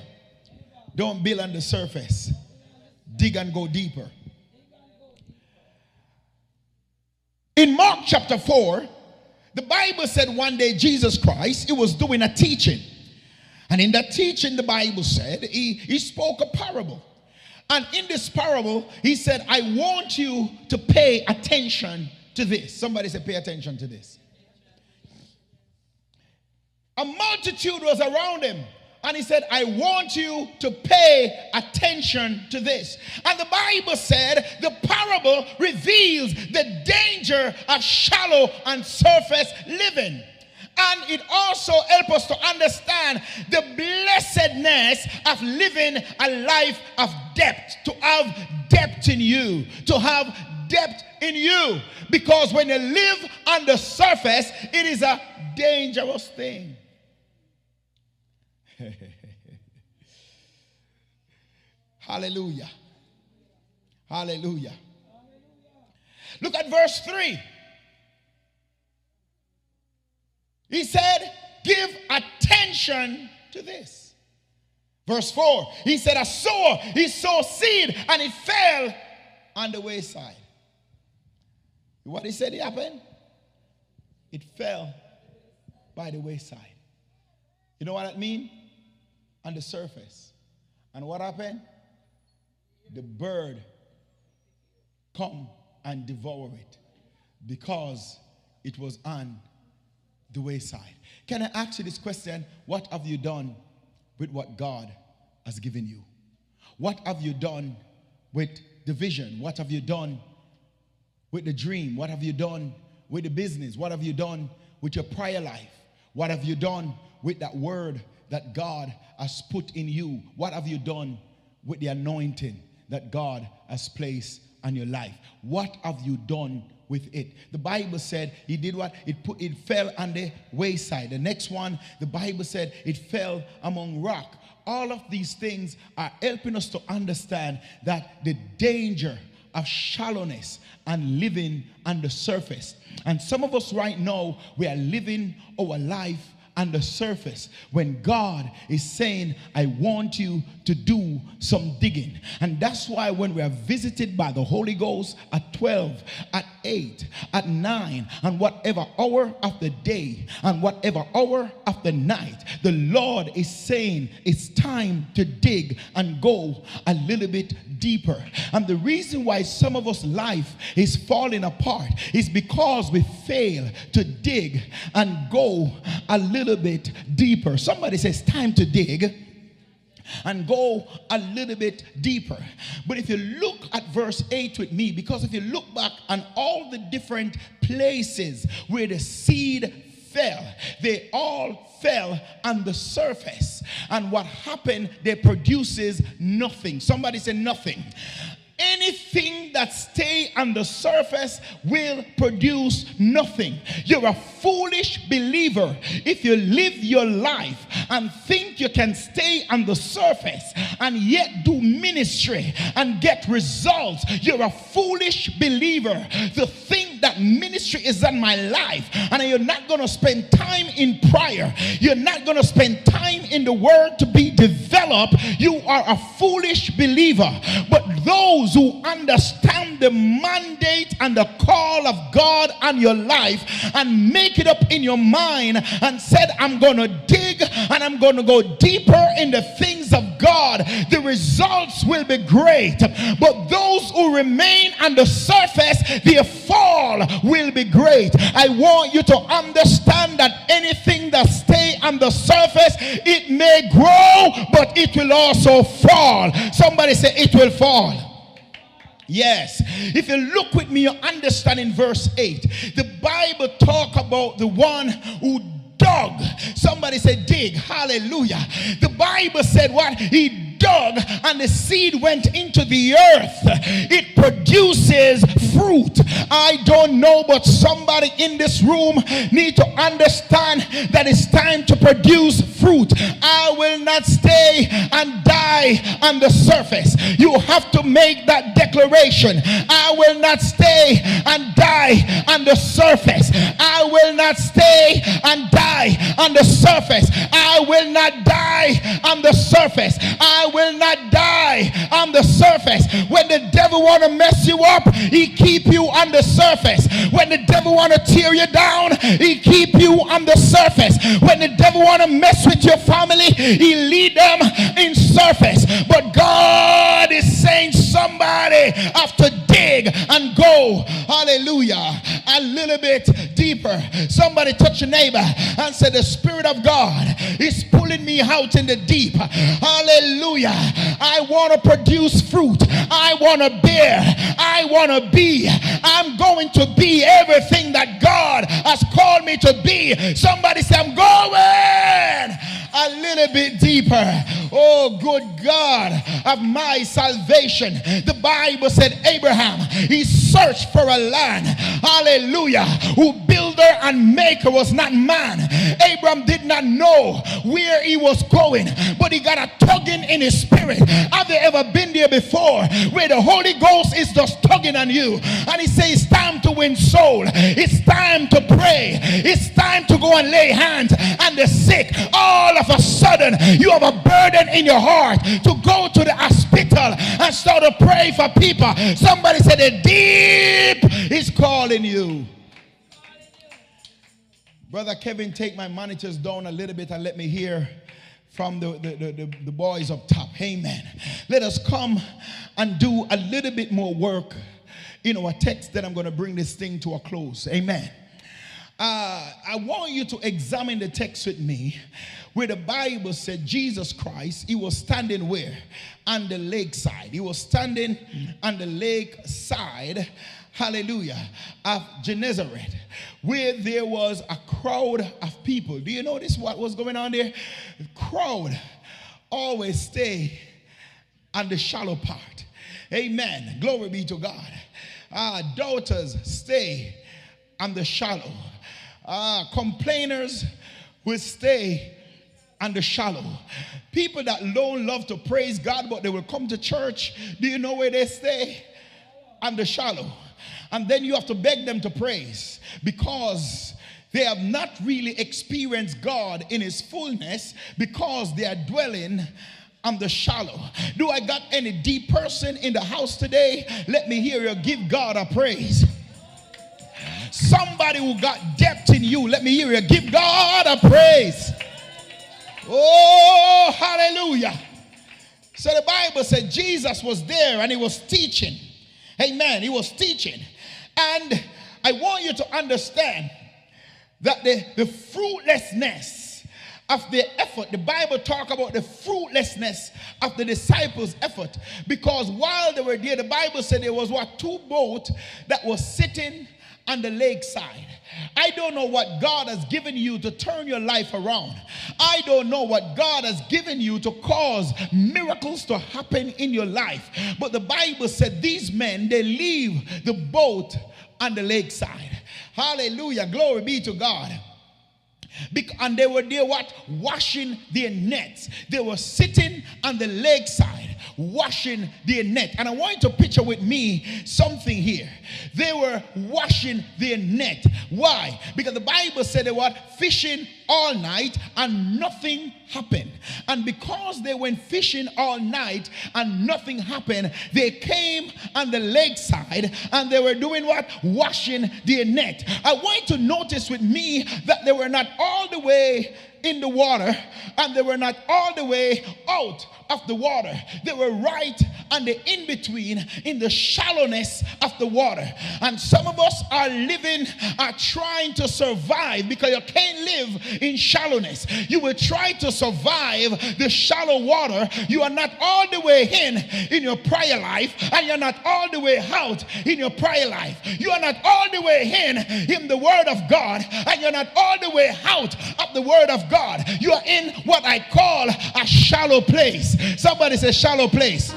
A: don't build on the surface. Dig and go deeper. In Mark chapter 4, the Bible said one day Jesus Christ, he was doing a teaching. And in that teaching, the Bible said, he spoke a parable. And in this parable, he said, I want you to pay attention to this. Somebody say, pay attention to this. A multitude was around him. And he said, I want you to pay attention to this. And the Bible said the parable reveals the danger of shallow and surface living. And it also helps us to understand the blessedness of living a life of depth. To have depth in you. To have depth in you. Because when you live on the surface, it is a dangerous thing. Hallelujah. Hallelujah. Look at verse 3. He said, give attention to this. Verse 4. He said, a sower, he sowed seed and it fell on the wayside. What he said happened? It fell by the wayside. You know what that means? On the surface. And what happened? The bird come and devour it because it was on the wayside. Can I ask you this question? What have you done with what God has given you? What have you done with the vision? What have you done with the dream? What have you done with the business? What have you done with your prayer life? What have you done with that word that God has put in you? What have you done with the anointing that God has placed on your life? What have you done with it? The Bible said he did what? It fell on the wayside. The next one, the Bible said it fell among rock. All of these things are helping us to understand that the danger of shallowness and living on the surface. And some of us right now, we are living our life on the surface when God is saying, I want you to do some digging. And that's why when we are visited by the Holy Ghost at 12, at 8, at 9, and whatever hour of the day and whatever hour of the night, the Lord is saying it's time to dig and go a little bit deeper. And the reason why some of us life is falling apart is because we fail to dig and go a little bit deeper. Somebody says time to dig and go a little bit deeper. But if you look at verse 8 with me, because if you look back on all the different places where the seed fell, they all fell on the surface. And what happened, they produces nothing. Somebody say nothing. Anything that stay on the surface will produce nothing. You're a foolish believer if you live your life and think you can stay on the surface and yet do ministry and get results. You're a foolish believer to think that ministry is on my life and you're not going to spend time in prayer. You're not going to spend time in the word to be developed. You are a foolish believer. But those who understand the mandate and the call of God on your life and make it up in your mind and said, I'm going to dig and I'm going to go deeper in the things of God, the results will be great. But those who remain on the surface, their fall will be great. I want you to understand that anything that stay on the surface, it may grow, but it will also fall. Somebody say it will fall. Yes. If you look with me, you understand in verse 8. The Bible talk about the one who dug. Somebody say dig. Hallelujah. The Bible said what? He dug and the seed went into the earth. It produces fruit. I don't know, but somebody in this room need to understand that it's time to produce fruit. I will not stay and die on the surface. You have to make that declaration. I will not stay and die on the surface. I will not stay and die on the surface. I will not die on the surface. I will not die on the surface. When the devil want to mess you up, he keep you on the surface. When the devil want to tear you down, he keep you on the surface. When the devil want to mess with your family, he lead them in surface. But God is saying, somebody have to dig and go, hallelujah, a little bit deeper. Somebody touch your neighbor and say, the Spirit of God is pulling me out in the deep. Hallelujah. I want to produce fruit. I want to bear. I want to be. I'm going to be everything that God has called me to be. Somebody say, I'm going a little bit deeper. Oh, good God of my salvation. The Bible said Abraham, he searched for a land, hallelujah, who builder and maker was not man. Abraham did not know where he was going, but he got a tugging in his spirit. Have you ever been there before where the Holy Ghost is just tugging on you and he says, it's time to win soul, it's time to pray, it's time to go and lay hands on the sick. All of a sudden you have a burden in your heart to go to the hospital and start to pray for people. Somebody said the deep is calling you. Brother Kevin, take my monitors down a little bit and let me hear from the boys up top. Amen. Let us come and do a little bit more work in our text. Then I'm going to bring this thing to a close. Amen. I want you to examine the text with me where the Bible said Jesus Christ, he was standing where? On the lakeside. He was standing on the lakeside, hallelujah, of Gennesaret, where there was a crowd of people. Do you notice what was going on there? The crowd always stay on the shallow part. Amen. Glory be to God. Doubters stay on the shallow. Complainers will stay on the shallow. People that don't love to praise God, but they will come to church. Do you know where they stay? On the shallow. And then you have to beg them to praise because they have not really experienced God in his fullness because they are dwelling on the shallow. Do I got any deep person in the house today? Let me hear you give God a praise. Somebody who got depth in you, let me hear you give God a praise. Oh, hallelujah. So the Bible said Jesus was there and he was teaching. Amen. He was teaching. And I want you to understand that the fruitlessness of their effort, the Bible talk about the fruitlessness of the disciples' effort, because while they were there, the Bible said there was two boats that was sitting on the lakeside. I don't know what God has given you to turn your life around. I don't know what God has given you to cause miracles to happen in your life. But the Bible said these men, they leave the boat on the lakeside. Hallelujah. Glory be to God. And they were there washing their nets. They were sitting on the lakeside washing their net. And I want you to picture with me something here. They were washing their net. Why? Because the Bible said they were fishing all night and nothing happened. And because they went fishing all night and nothing happened, they came on the lakeside and they were doing what? Washing their net. I want you to notice with me that they were not all the way in the water and they were not all the way out of the water. They were right on the in-between, in the shallowness of the water. And some of us are trying to survive because you can't live in shallowness. You will try to survive the shallow water. You are not all the way in your prayer life, and you're not all the way out in your prayer life. You are not all the way in the Word of God, and you're not all the way out of the Word of God. You are in what I call a shallow place. Somebody say shallow place.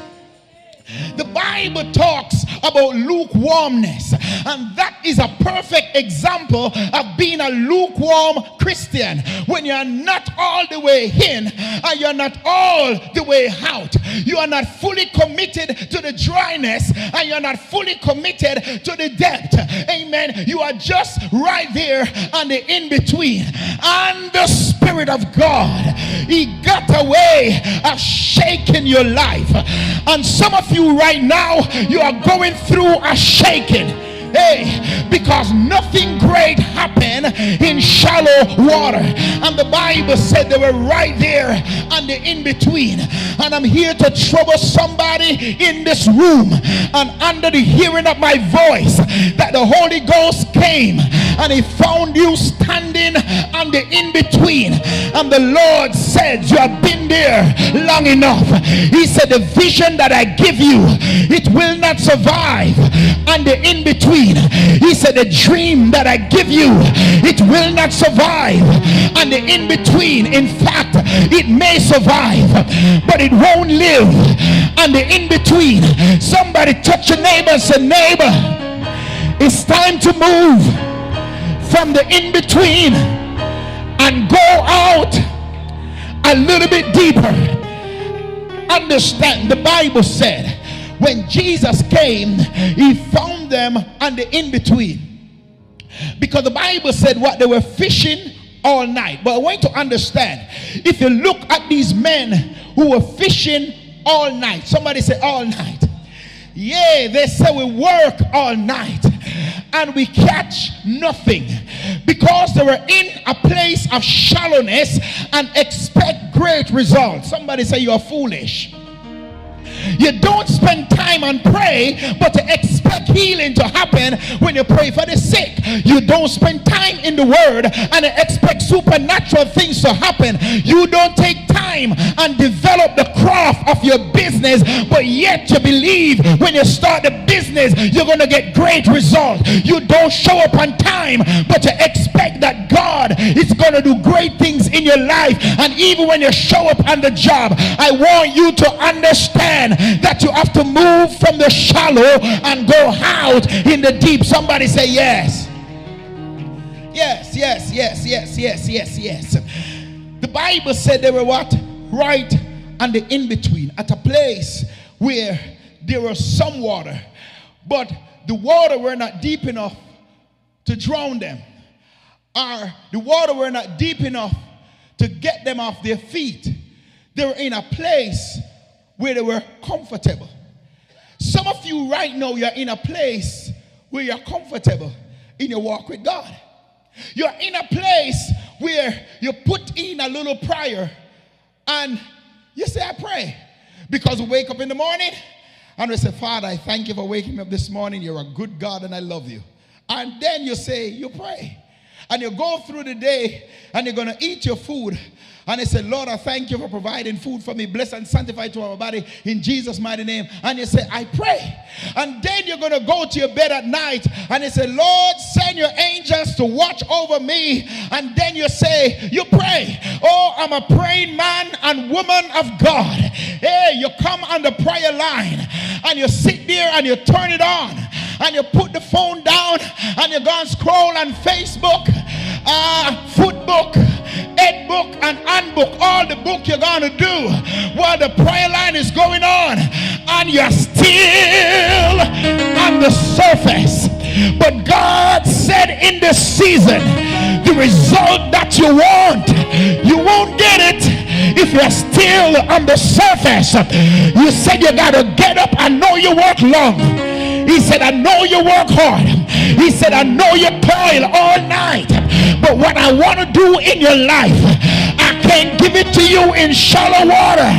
A: The Bible talks about lukewarmness, and that is a perfect example of being a lukewarm Christian. When you're not all the way in and you're not all the way out, you are not fully committed to the dryness and you're not fully committed to the depth. Amen. You are just right there on the in-between. And the Spirit of God, he got a way of shaking your life. And some of you right now, you are going through a shaking. Hey, because nothing great happened in shallow water. And the Bible said they were right there and the in-between. And I'm here to trouble somebody in this room, and under the hearing of my voice, that the Holy Ghost came and he found you standing on the in-between. And the Lord said, you have been there long enough. He said, the vision that I give you, it will not survive on the in-between. He said, the dream that I give you, it will not survive on the in-between. In fact, it may survive, but it won't live on the in-between. Somebody touch your neighbor and say, neighbor, it's time to move from the in-between and go out a little bit deeper. Understand, the Bible said when Jesus came, he found them on the in-between, because the Bible said what, they were fishing all night. But I want you to understand, if you look at these men who were fishing all night, somebody say all night. Yeah, they say we work all night and we catch nothing, because they were in a place of shallowness and expect great results. Somebody say you are foolish. You don't spend time and pray, but to expect healing to happen when you pray for the sick. You don't spend time in the word and expect supernatural things to happen. You don't take time and develop the craft of your business, but yet you believe when you start the business you're going to get great results. You don't show up on time, but you expect that God is going to do great things in your life. And even when you show up on the job, I want you to understand that you have to move from the shallow and go out in the deep. Somebody say yes. Yes, yes, yes, yes, yes, yes, yes. The Bible said they were what? Right on the in-between, at a place where there was some water, but the water were not deep enough to drown them, or the water were not deep enough to get them off their feet. They were in a place where they were comfortable. Some of you right now, you're in a place where you're comfortable in your walk with God. You're in a place where you put in a little prayer and you say, I pray. Because we wake up in the morning and we say, Father, I thank you for waking me up this morning. You're a good God and I love you. And then you say, you pray. And you go through the day and you're going to eat your food. And I said, Lord, I thank you for providing food for me. Bless and sanctify to our body in Jesus' mighty name. And you say, I pray. And then you're going to go to your bed at night. And you say, Lord, send your angels to watch over me. And then you say, you pray. Oh, I'm a praying man and woman of God. Hey, you come on the prayer line. And you sit there and you turn it on. And you put the phone down. And you go and scroll on Facebook. Food book, ed book, and handbook, all the book you're going to do while the prayer line is going on, and you're still on the surface. But God said in this season, the result that you want, you won't get it if you're still on the surface. You said you got to get up. I know you work long. He said, I know you work hard. He said, I know you toil all night. But what I want to do in your life, I can't give it to you in shallow water.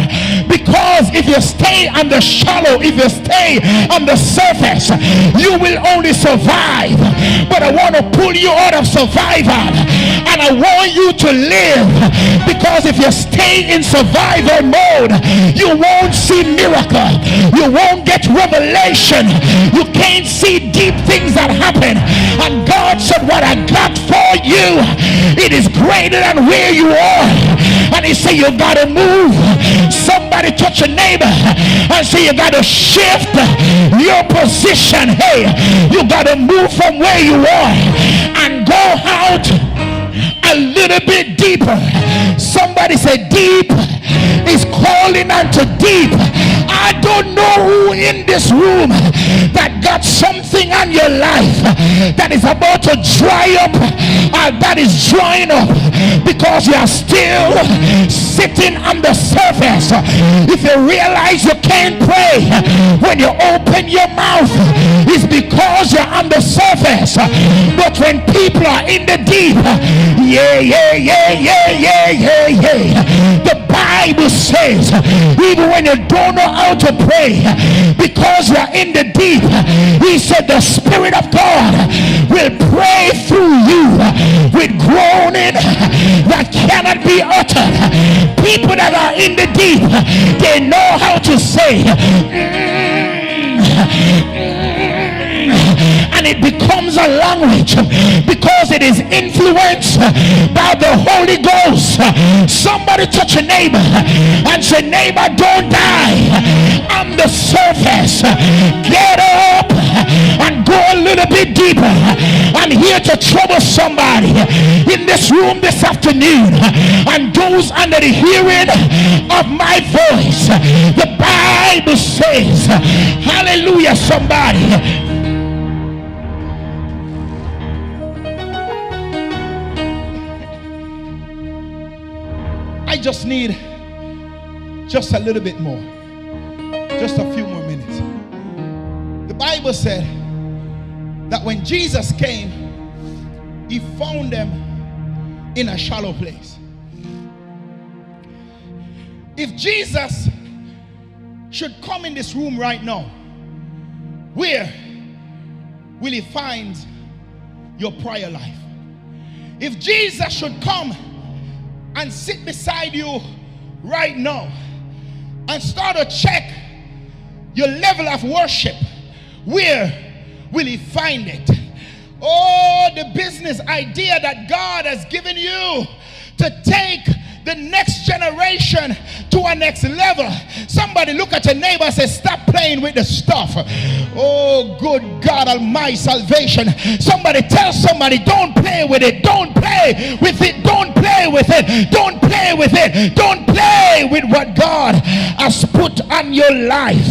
A: Because if you stay on the shallow, if you stay on the surface, you will only survive. But I want to pull you out of survival. And I want you to live. Because if you stay in survival mode, you won't see miracle. You won't get revelation. You can't see deep things that happen. And God said, what I got for you, it is greater than where you are. And he said, you got to move. Somebody touch a neighbor and say, you got to shift your position. Hey, you got to move from where you are and go out a little bit deeper. Somebody say, deep is calling unto deep. I don't don't know who in this room that got something on your life that is about to dry up, that is drying up because you are still sitting on the surface. If you realize you can't pray when you open your mouth, it's because you're on the surface. But when people are in the deep, the Bible says, even when you don't know how to pray because you're in the deep, he said the Spirit of God will pray through you with groaning that cannot be uttered. People that are in the deep, they know how to say and it becomes a language because it is influenced by the Holy Ghost. Somebody touch a neighbor and say, neighbor, don't die on the surface. Get up and go a little bit deeper. I'm here to trouble somebody in this room this afternoon and those under the hearing of my voice. The Bible says, hallelujah, somebody. I just need just a little bit more, just a few more minutes. The Bible said that when Jesus came, he found them in a shallow place. If Jesus should come in this room right now, where will he find your prayer life? If Jesus should come and sit beside you right now and start to check your level of worship, where will he find it? Oh, the business idea that God has given you to take the next generation to a next level. Somebody look at your neighbor and say, stop playing with the stuff. Oh, good God Almighty, salvation. Somebody tell somebody, don't play with it. Don't play with it. Don't play with it. Don't play with it. Don't play with what God has put on your life.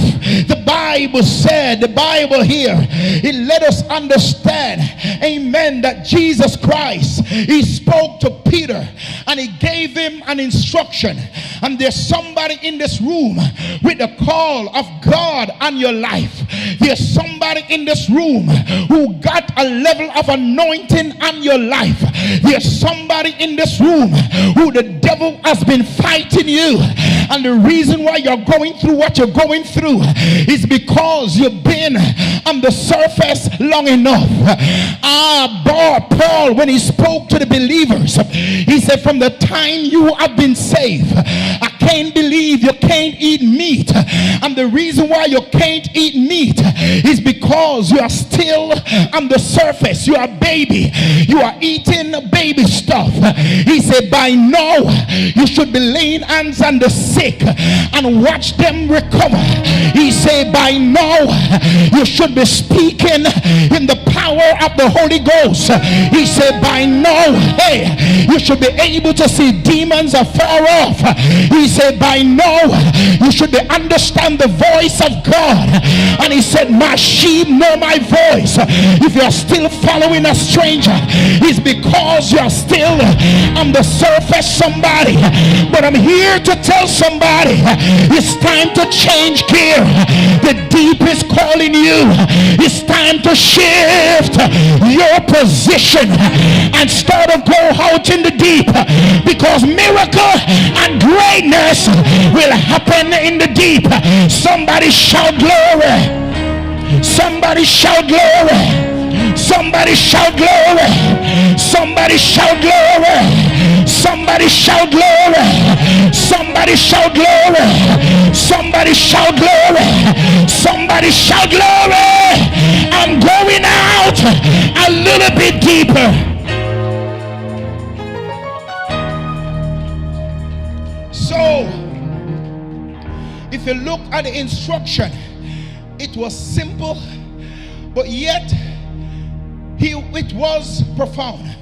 A: The Bible said, the Bible here, it let us understand, amen, that Jesus Christ, he spoke to Peter and he gave him an instruction. And there's somebody in this room with the call of God on your life. There's somebody in this room who got a level of anointing on your life. There's somebody in this room who the devil has been fighting you, and the reason why you're going through what you're going through is because you've been on the surface long enough. Paul, when he spoke to the believers, he said, from the time you have been saved, I can't believe you can't eat meat. And the reason why you can't eat meat is because you are still on the surface. You are baby. You are eating baby stuff. He said, by now you should be laying hands on the sick and watch them recover. He said, by now you should be speaking in the power of the Holy Ghost. He said, by now, hey, you should be able to see demons afar off. He said, by now you should be understand the voice of God. And he said, my sheep know my voice. If you're still following a stranger, it's because you're still on the surface, somebody. But I'm here to tell somebody, it's time to change gear. The deep is calling you. It's time to shift your position and start to go out in the deep, because miracle and greatness will happen in the deep. Somebody shout glory. Somebody shout glory. Somebody shout glory. Somebody shout glory. Somebody shout glory. Somebody shout glory. Somebody shout glory. Somebody shout glory. I'm going out a little bit deeper. So, if you look at the instruction, it was simple, but yet it was profound.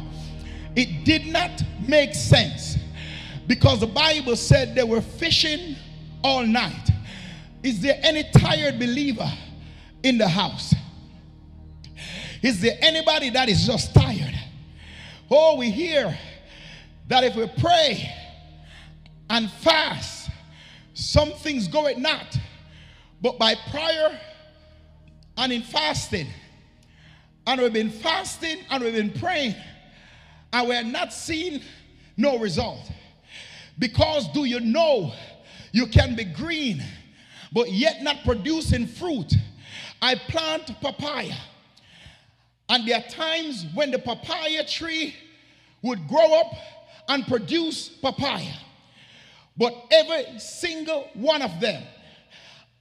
A: It did not make sense, because the Bible said they were fishing all night Is there any tired believer in the house? Is there anybody that is just tired? Oh, we hear that if we pray and fast, some things go it not. But by prayer and in fasting, and we've been fasting and we've been praying, and we're not seeing no result. Because do you know you can be green but yet not producing fruit? I plant papaya, and there are times when the papaya tree would grow up and produce papaya. But every single one of them,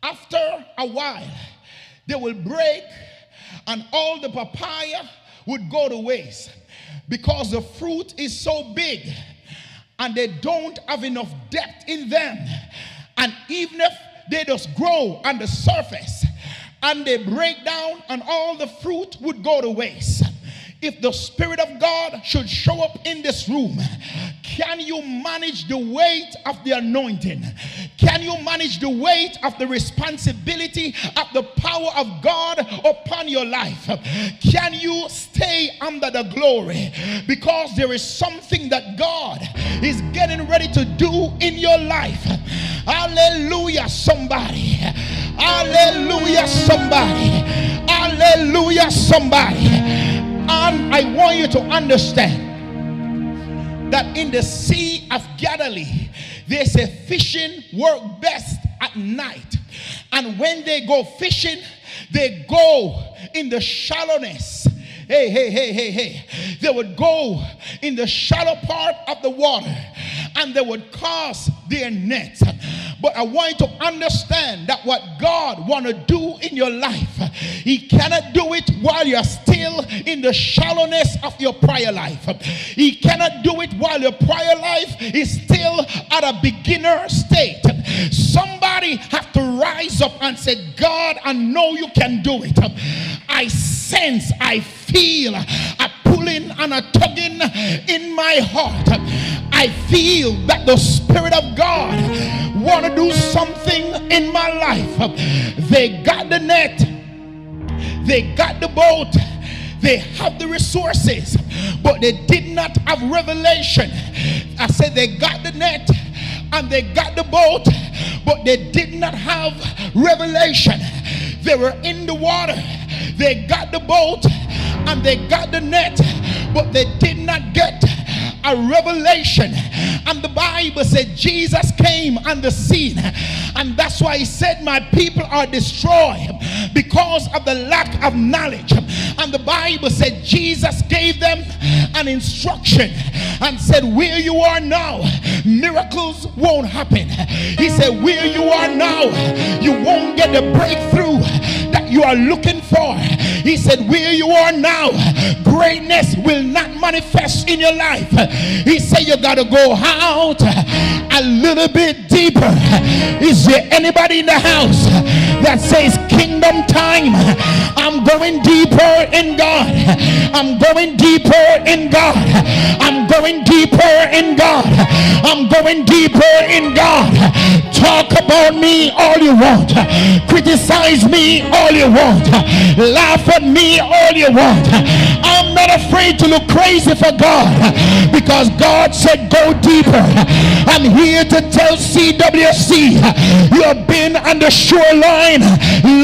A: after a while, they will break and all the papaya would go to waste because the fruit is so big and they don't have enough depth in them. And even if they just grow on the surface and they break down and all the fruit would go to waste. If the Spirit of God should show up in this room, can you manage the weight of the anointing? Can you manage the weight of the responsibility of the power of God upon your life? Can you stay under the glory? Because there is something that God is getting ready to do in your life. Hallelujah, somebody. Hallelujah, somebody. Hallelujah, somebody. And I want you to understand that in the Sea of Galilee, they say fishing work best at night. And when they go fishing, they go in the shallowness. Hey. They would go in the shallow part of the water and they would cast their nets. But I want you to understand that what God want to do in your life, He cannot do it while you're still in the shallowness of your prayer life. He cannot do it while your prayer life is still at a beginner state. Somebody have to rise up and say, God, I know you can do it. I sense, I feel a pulling and a tugging in my heart. I feel that the Spirit of God want to do something in my life. They got the net, they got the boat, they have the resources, but they did not have revelation. I said they got the net and they got the boat, but they did not have revelation. They were in the water, they got the boat and they got the net, but they did not get a revelation. And the Bible said Jesus came on the scene, and that's why He said my people are destroyed because of the lack of knowledge. And the Bible said Jesus gave them an instruction and said, where you are now, miracles won't happen. He said, where you are now, you won't get the breakthrough that you are looking for. He said, where you are now, greatness will not manifest in your life. He said, you got to go out a little bit deeper. Is there anybody in the house that says, kingdom time, I'm going deeper in God, I'm going deeper in God, I'm going deeper in God, I'm going deeper in God? Talk about me all you want, criticize me all you want, laugh at me all you want. I'm not afraid to look crazy for God, because God said go deeper. I'm here to tell CWC, you have been on the shoreline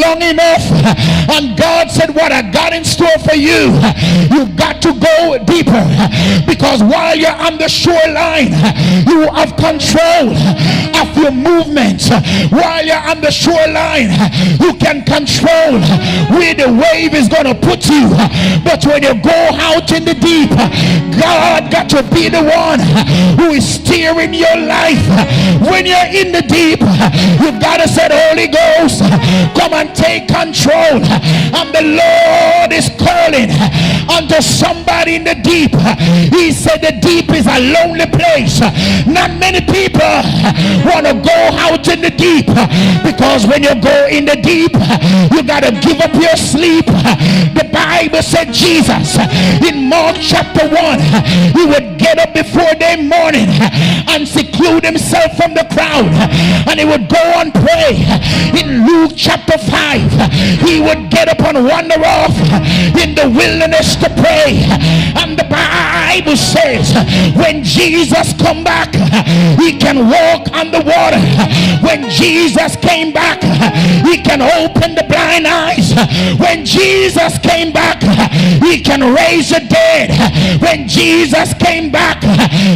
A: long enough, and God said what I got in store for you, you've got to go deeper. Because while you're on the shoreline, you have control of your movements. While you're on the shoreline, you can control where the wave is going to put you. But when you go out in the deep, God got to be the one who is steering your life. When you're in the deep, you've got to say, Holy Ghost, come and take control. And the Lord is calling unto somebody in the deep. He said the deep is a lonely place. Not many people want to go out in the deep, because when you go in the deep, you got to give up your sleep. The Bible said Jesus in Mark chapter 1, he would get up before day morning and seclude seclude himself from the crowd, and he would go and pray. In Luke chapter 5, he would get up and wander off in the wilderness to pray. And the Bible says when Jesus come back, he can walk on the water. When Jesus came back, he can open the blind eyes. When Jesus came back, he can raise the dead. When Jesus came back,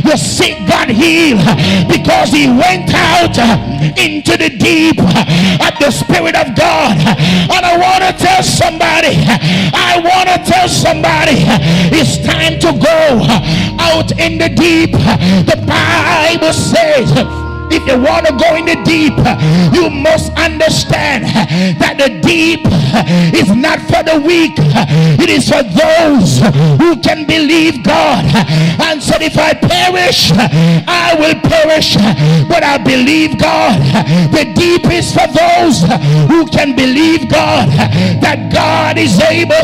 A: the sick got healed because he went out into the deep at the Spirit of God. And I want to tell somebody, it's time to go out in the deep. The Bible says if you want to go in the deep, you must understand that the deep is not for the weak. It is for those who can believe God and said, if I perish, I will perish, but I believe God. The deep is for those who can believe God, that God is able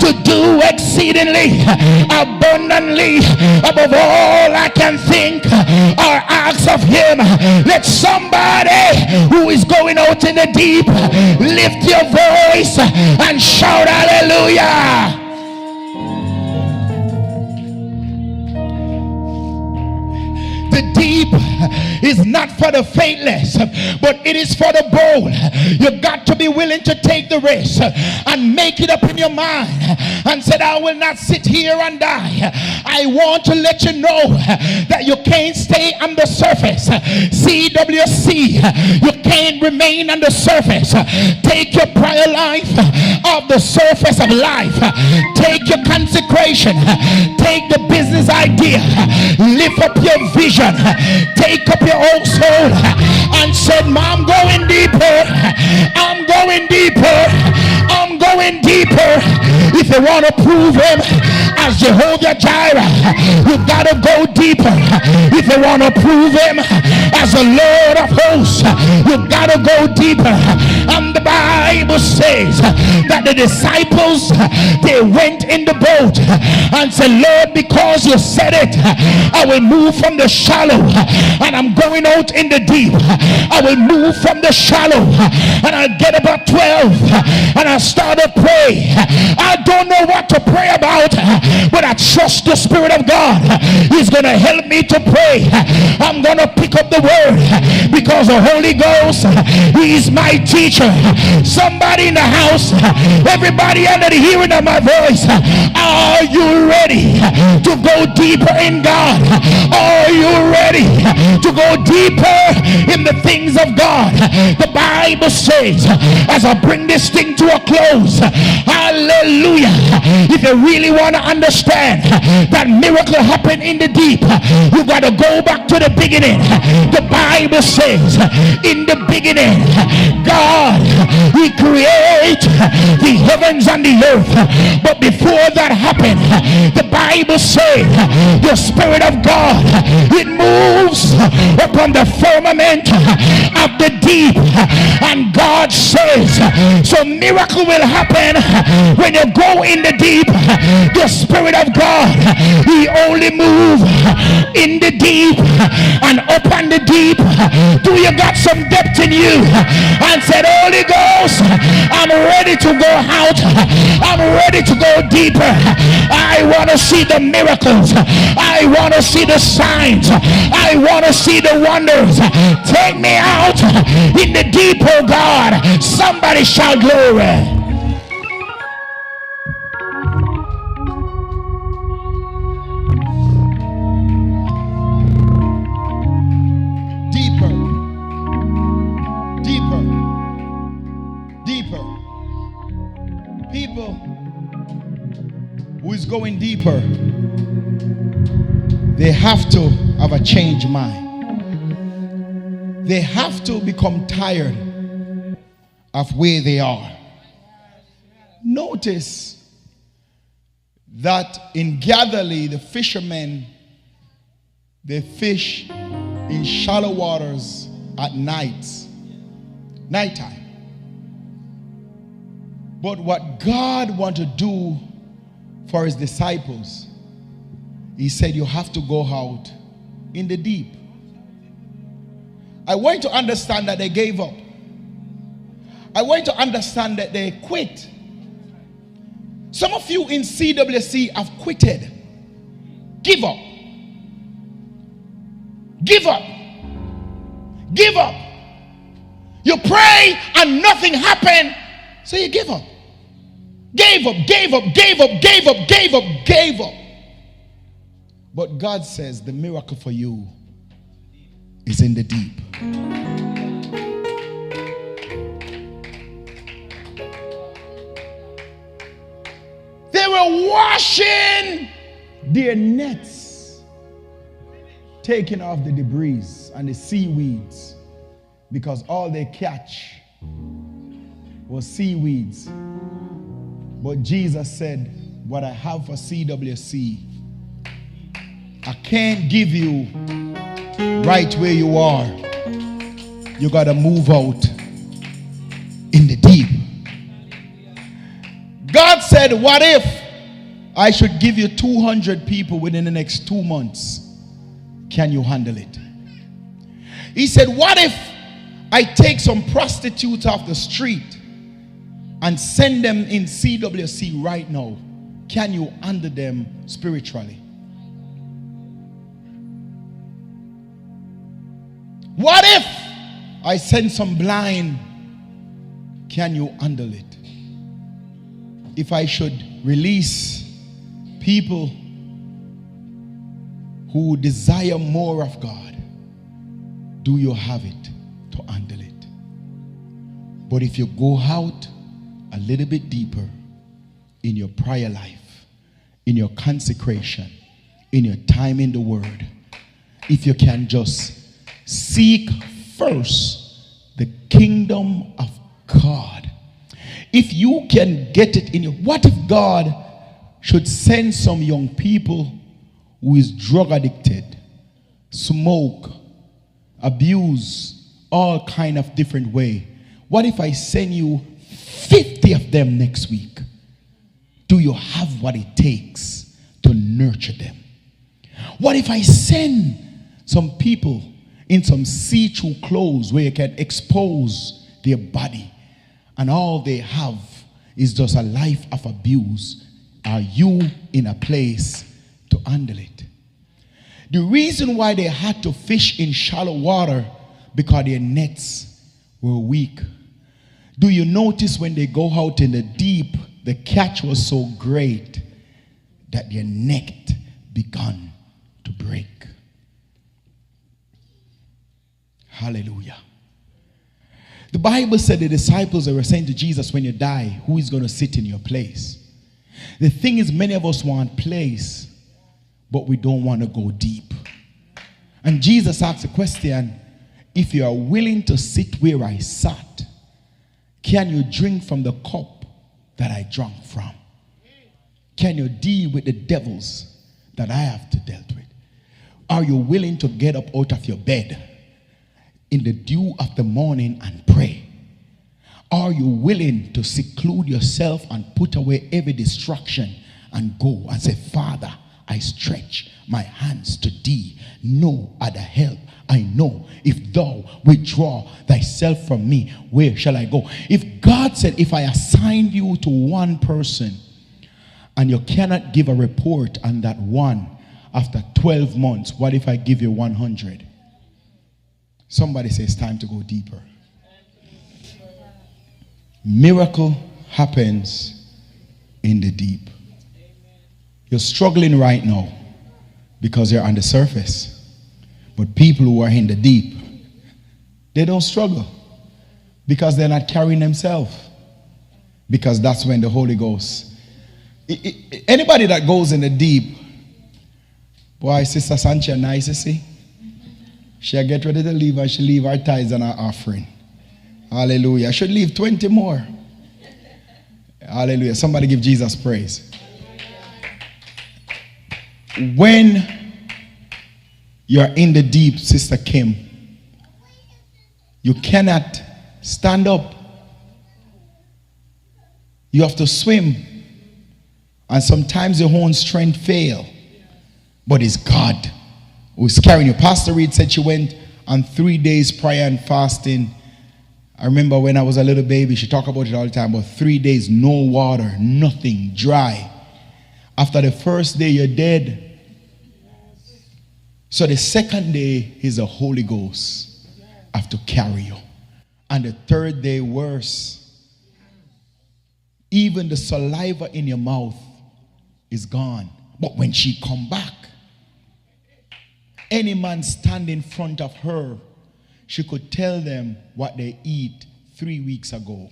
A: to do exceedingly abundantly above all I can think or ask of him. Let somebody who is going out in the deep lift your voice and shout hallelujah. The deep is not for the faithless, but it is for the bold. You got to be willing to take the risk and make it up in your mind and said, I will not sit here and die. I want to let you know that you can't stay on the surface. CWC, you can't remain on the surface. Take your prior life off the surface of life. Take your consecration. Take the business idea. Lift up your vision. Take up your own soul and said, I'm going deeper. I'm going deeper. I'm going deeper. If you want to prove him as Jehovah Jireh, you got to go deeper. If you want to prove him as the Lord of hosts, you got to go deeper. And the Bible says that the disciples, they went in the boat and said, Lord, because you said it, I will move from the shallow and I'm going out in the deep. I will move from the shallow and I'll get about 12 and I'll start to pray. I don't know what to pray about, but I trust the Spirit of God. He's going to help me to pray. I'm going to pick up the word because the Holy Ghost, he's my teacher. Somebody in the house, everybody under the hearing of my voice, are you ready to go deeper in God? Are you ready to go deeper in the things of God? The Bible says, as I bring this thing to a close, hallelujah, if you really want to understand that miracle happened in the deep, you got to go back to the beginning. The Bible says, in the beginning, God, he created the heavens and the earth. But before that happened, the Bible says the Spirit of God, it moves upon the firmament of the deep. And God says, so miracle will happen when you go in the deep. The Spirit of God, he only moves in the deep and up on the deep. Do you got some depth in you? And said, Holy Ghost, I'm ready to go out. I'm ready to go deeper. I want to see the miracles. I want to see the signs. I want to see the wonders. Take me out in the deep, oh God. Somebody shout glory. People who is going deeper, they have to have a changed mind. They have to become tired of where they are. Notice that in Galilee, the fishermen, they fish in shallow waters at nighttime. But what God wanted to do for his disciples, he said, you have to go out in the deep. I want you to understand that they gave up. I want you to understand that they quit. Some of you in CWC have quitted. Give up. Give up. Give up. You pray and nothing happened, so you give up. Gave up, gave up, gave up, gave up, gave up, gave up. But God says the miracle for you is in the deep. They were washing their nets, taking off the debris and the seaweeds, because all they catch was seaweeds. But Jesus said, what I have for CWC, I can't give you right where you are. You got to move out in the deep. God said, what if I should give you 200 people within the next 2 months? Can you handle it? He said, what if I take some prostitutes off the street and send them in CWC right now? Can you handle them spiritually? What if I send some blind? Can you handle it? If I should release people who desire more of God, do you have it to handle it? But if you go out a little bit deeper in your prayer life, in your consecration, in your time in the Word, if you can just seek first the kingdom of God, if you can get it in your, what if God should send some young people who is drug addicted, smoke, abuse, all kind of different way? What if I send you 50 of them next week? Do you have what it takes to nurture them? What if I send some people in some see-through clothes where you can expose their body and all they have is just a life of abuse? Are you in a place to handle it? The reason why they had to fish in shallow water, because their nets were weak. Do you notice when they go out in the deep, the catch was so great that their net began to break? Hallelujah. The Bible said the disciples were saying to Jesus, when you die, who is going to sit in your place? The thing is, many of us want place, but we don't want to go deep. And Jesus asked the question, if you are willing to sit where I sat, can you drink from the cup that I drank from? Can you deal with the devils that I have to deal with? Are you willing to get up out of your bed in the dew of the morning and pray? Are you willing to seclude yourself and put away every distraction and go and say, Father, I stretch my hands to thee. No other help I know. If thou withdraw thyself from me, where shall I go? If God said, if I assigned you to one person and you cannot give a report on that one after 12 months, what if I give you 100? Somebody says, time to go deeper. Miracle happens in the deep. You're struggling right now because you're on the surface. But people who are in the deep, they don't struggle because they're not carrying themselves. Because that's when the Holy Ghost. Anybody that goes in the deep, boy, Sister Sancha, nice, you see? She'll get ready to leave and she'll leave her tithes and her offering. Hallelujah. I should leave 20 more. Hallelujah. Somebody give Jesus praise. When you're in the deep, Sister Kim, you cannot stand up. You have to swim. And sometimes your own strength fail. But it's God who's carrying you. Pastor Reid said she went and 3 days prayer and fasting. I remember when I was a little baby, she talked about it all the time, but 3 days, no water, nothing, dry. After the first day, you're dead. So the second day is the Holy Ghost have to carry you. And the third day, worse. Even the saliva in your mouth is gone. But when she come back, any man stand in front of her, she could tell them what they eat 3 weeks ago.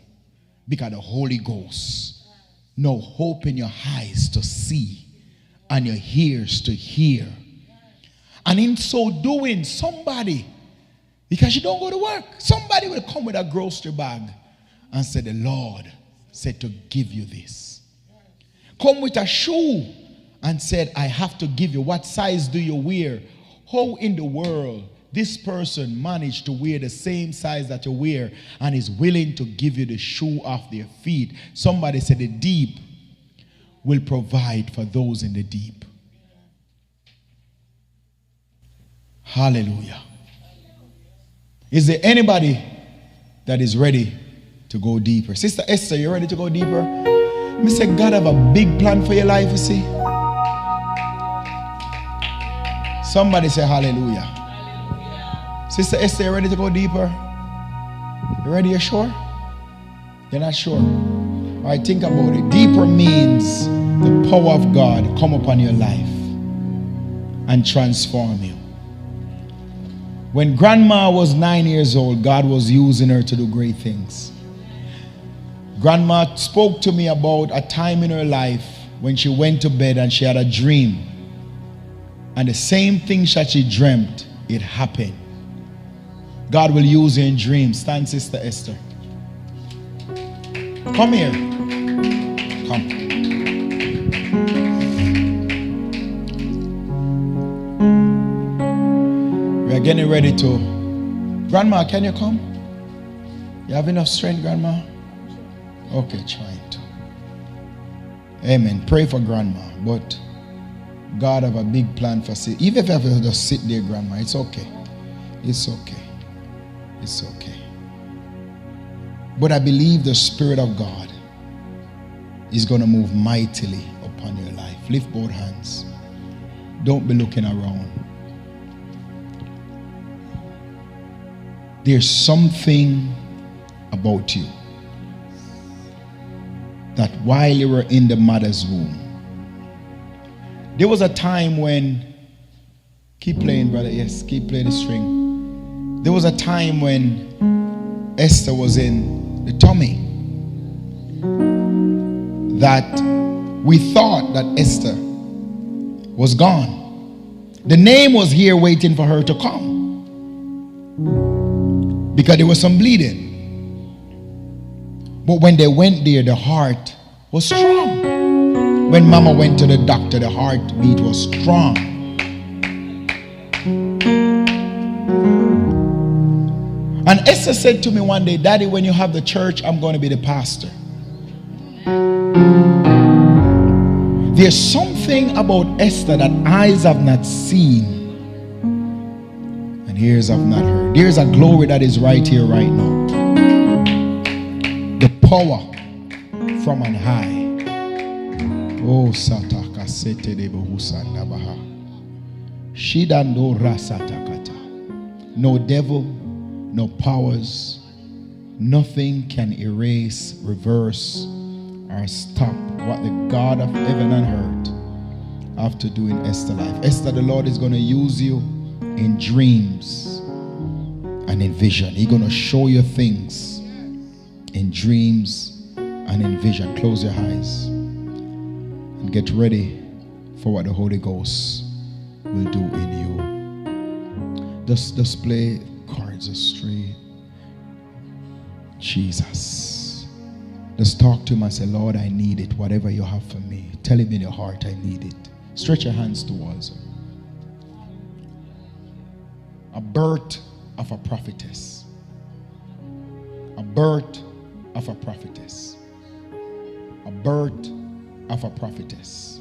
A: Because the Holy Ghost, no hope in your eyes to see and your ears to hear. And in so doing, somebody, because you don't go to work, somebody will come with a grocery bag and say, the Lord said to give you this. Come with a shoe and said, I have to give you. What size do you wear? How in the world this person managed to wear the same size that you wear and is willing to give you the shoe off their feet? Somebody said the deep will provide for those in the deep. Hallelujah. Is there anybody that is ready to go deeper? Sister Esther, you ready to go deeper? Me say God have a big plan for your life, you see. Somebody say hallelujah. Hallelujah. Sister Esther, you ready to go deeper? You ready? You sure? You're not sure? All right, think about it. Deeper means the power of God come upon your life and transform you. When grandma was 9 years old, God was using her to do great things. Grandma spoke to me about a time in her life when she went to bed and she had a dream. And the same thing that she dreamt, it happened. God will use you in dreams. Stand, Sister Esther. Come here. Come. We are getting ready to. Grandma, can you come? You have enough strength, Grandma? Okay, trying to. Amen. Pray for Grandma. But God have a big plan for sit. Even if you have to just sit there, Grandma, it's okay. It's okay. It's okay. But I believe the Spirit of God is going to move mightily upon your life. Lift both hands. Don't be looking around. There's something about you that while you were in the mother's womb, there was a time when, keep playing, brother, yes, keep playing the string. There was a time when Esther was in the tummy that we thought that Esther was gone. The name was here waiting for her to come because there was some bleeding. But when they went there, the heart was strong. When Mama went to the doctor, the heartbeat was strong. And Esther said to me one day, Daddy, when you have the church, I'm going to be the pastor. There's something about Esther that eyes have not seen and ears have not heard. There's a glory that is right here, right now. The power from on high. Oh, Sataka Sete de Bohusanda Baha. Shidando Rasatakata. No devil, no powers, nothing can erase, reverse, or stop what the God of heaven and earth have to do in Esther's life. Esther, the Lord is going to use you in dreams and in vision. He's going to show you things in dreams and in vision. Close your eyes and get ready for what the Holy Ghost will do in you. Just display cards straight. Jesus. Just talk to him and say, Lord, I need it. Whatever you have for me. Tell him in your heart, I need it. Stretch your hands towards him. A birth of a prophetess. A birth of a prophetess. A birth of a prophetess.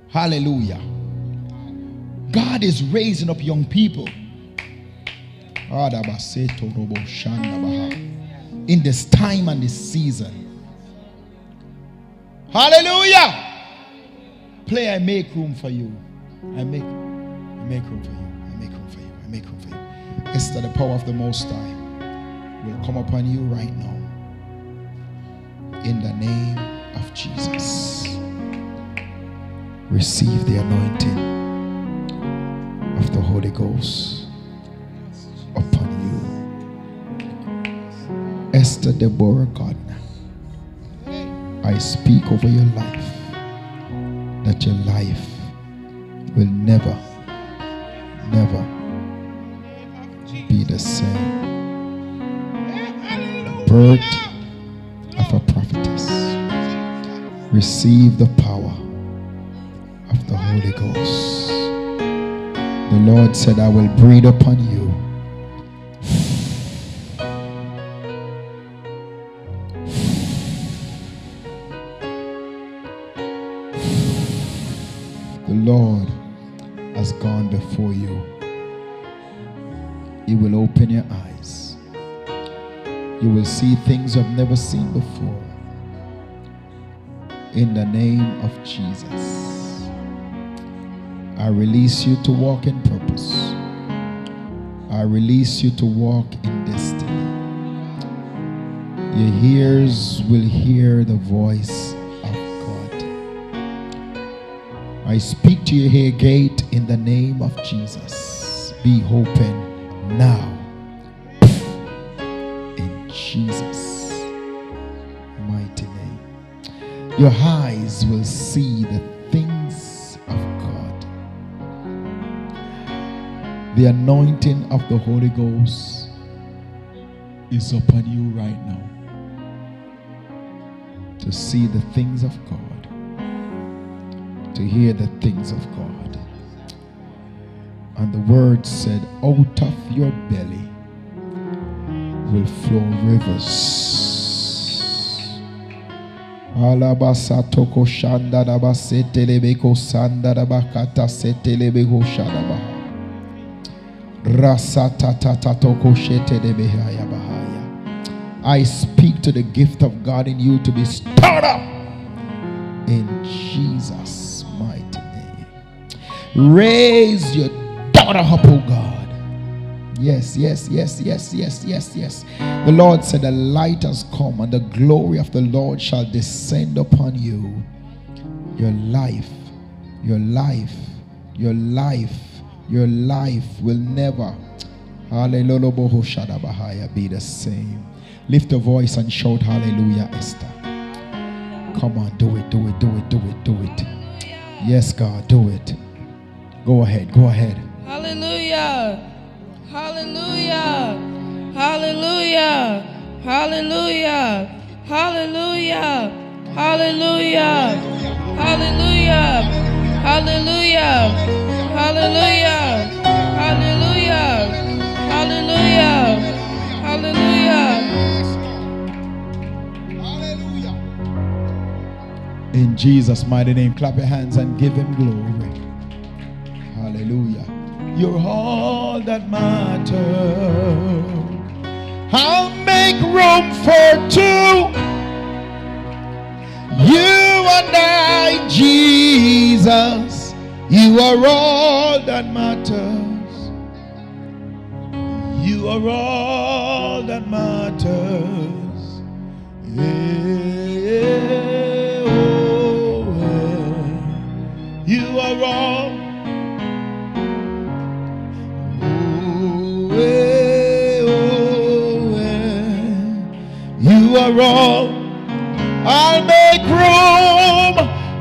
A: Hallelujah. God is raising up young people In this time and this season. Hallelujah. Play, I make room for you. I make room for you. I make room for you. I make room for you. Esther, the power of the Most High will come upon you right now. In the name of Jesus. Receive the anointing of the Holy Ghost upon you. Esther Deborah Gardner, I speak over your life that your life will never be the same. Birth of a prophetess. Receive the power of the Holy Ghost. The Lord said, I will breathe upon you. The Lord has gone before you. He will open your eyes. You will see things you've never seen before. In the name of Jesus, I release you to walk in purpose. I release you to walk in destiny. Your ears will hear the voice of God. I speak to your ear gate in the name of Jesus. Be open now. In Jesus' mighty name. Your eyes will see the things of God. The anointing of the Holy Ghost is upon you right now to see the things of God, to hear the things of God. And the word said, out of your belly will flow rivers. Alabasatoko shanda daba setelebeko sanda daba kata setelebeko shadaba. Rasatatatoko shetelebehaya bahaya. I speak to the gift of God in you to be stirred up in Jesus' mighty name. Raise your daughter up, oh God. Yes. The Lord said, the light has come and the glory of the Lord shall descend upon you. Your life will never, hallelujah, be the same. Lift a voice and shout hallelujah, Esther. Come on, do it. Yes, God, do it. Go ahead.
C: Hallelujah. Hallelujah. Hallelujah. Hallelujah. Hallelujah. Hallelujah. Hallelujah. Hallelujah. Hallelujah. Hallelujah. Hallelujah. Hallelujah.
A: In Jesus' mighty name, clap your hands and give him glory. Hallelujah. You're all that matters. I'll make room for two. You and I, Jesus. You are all that matters. You are all that matters. You are all. You are all.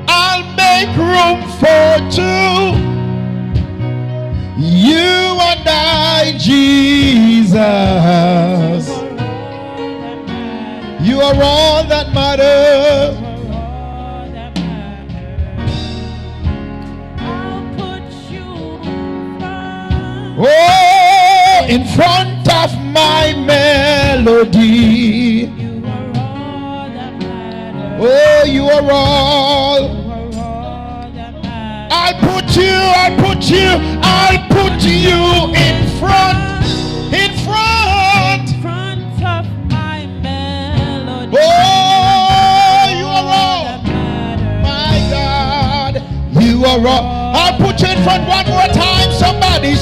A: I'll make room for two. You and I, Jesus. You are all that matters. Oh, in front of my melody. Oh, you are all. I'll put you in front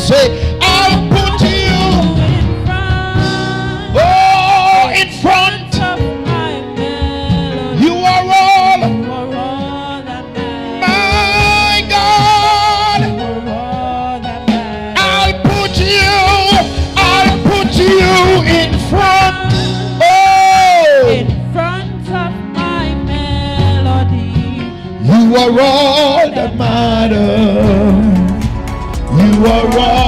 A: Say, I'll put you in front of my melody. You are all that matters. My God, I'll put you in front. In front of my melody. You are all that matters. You are all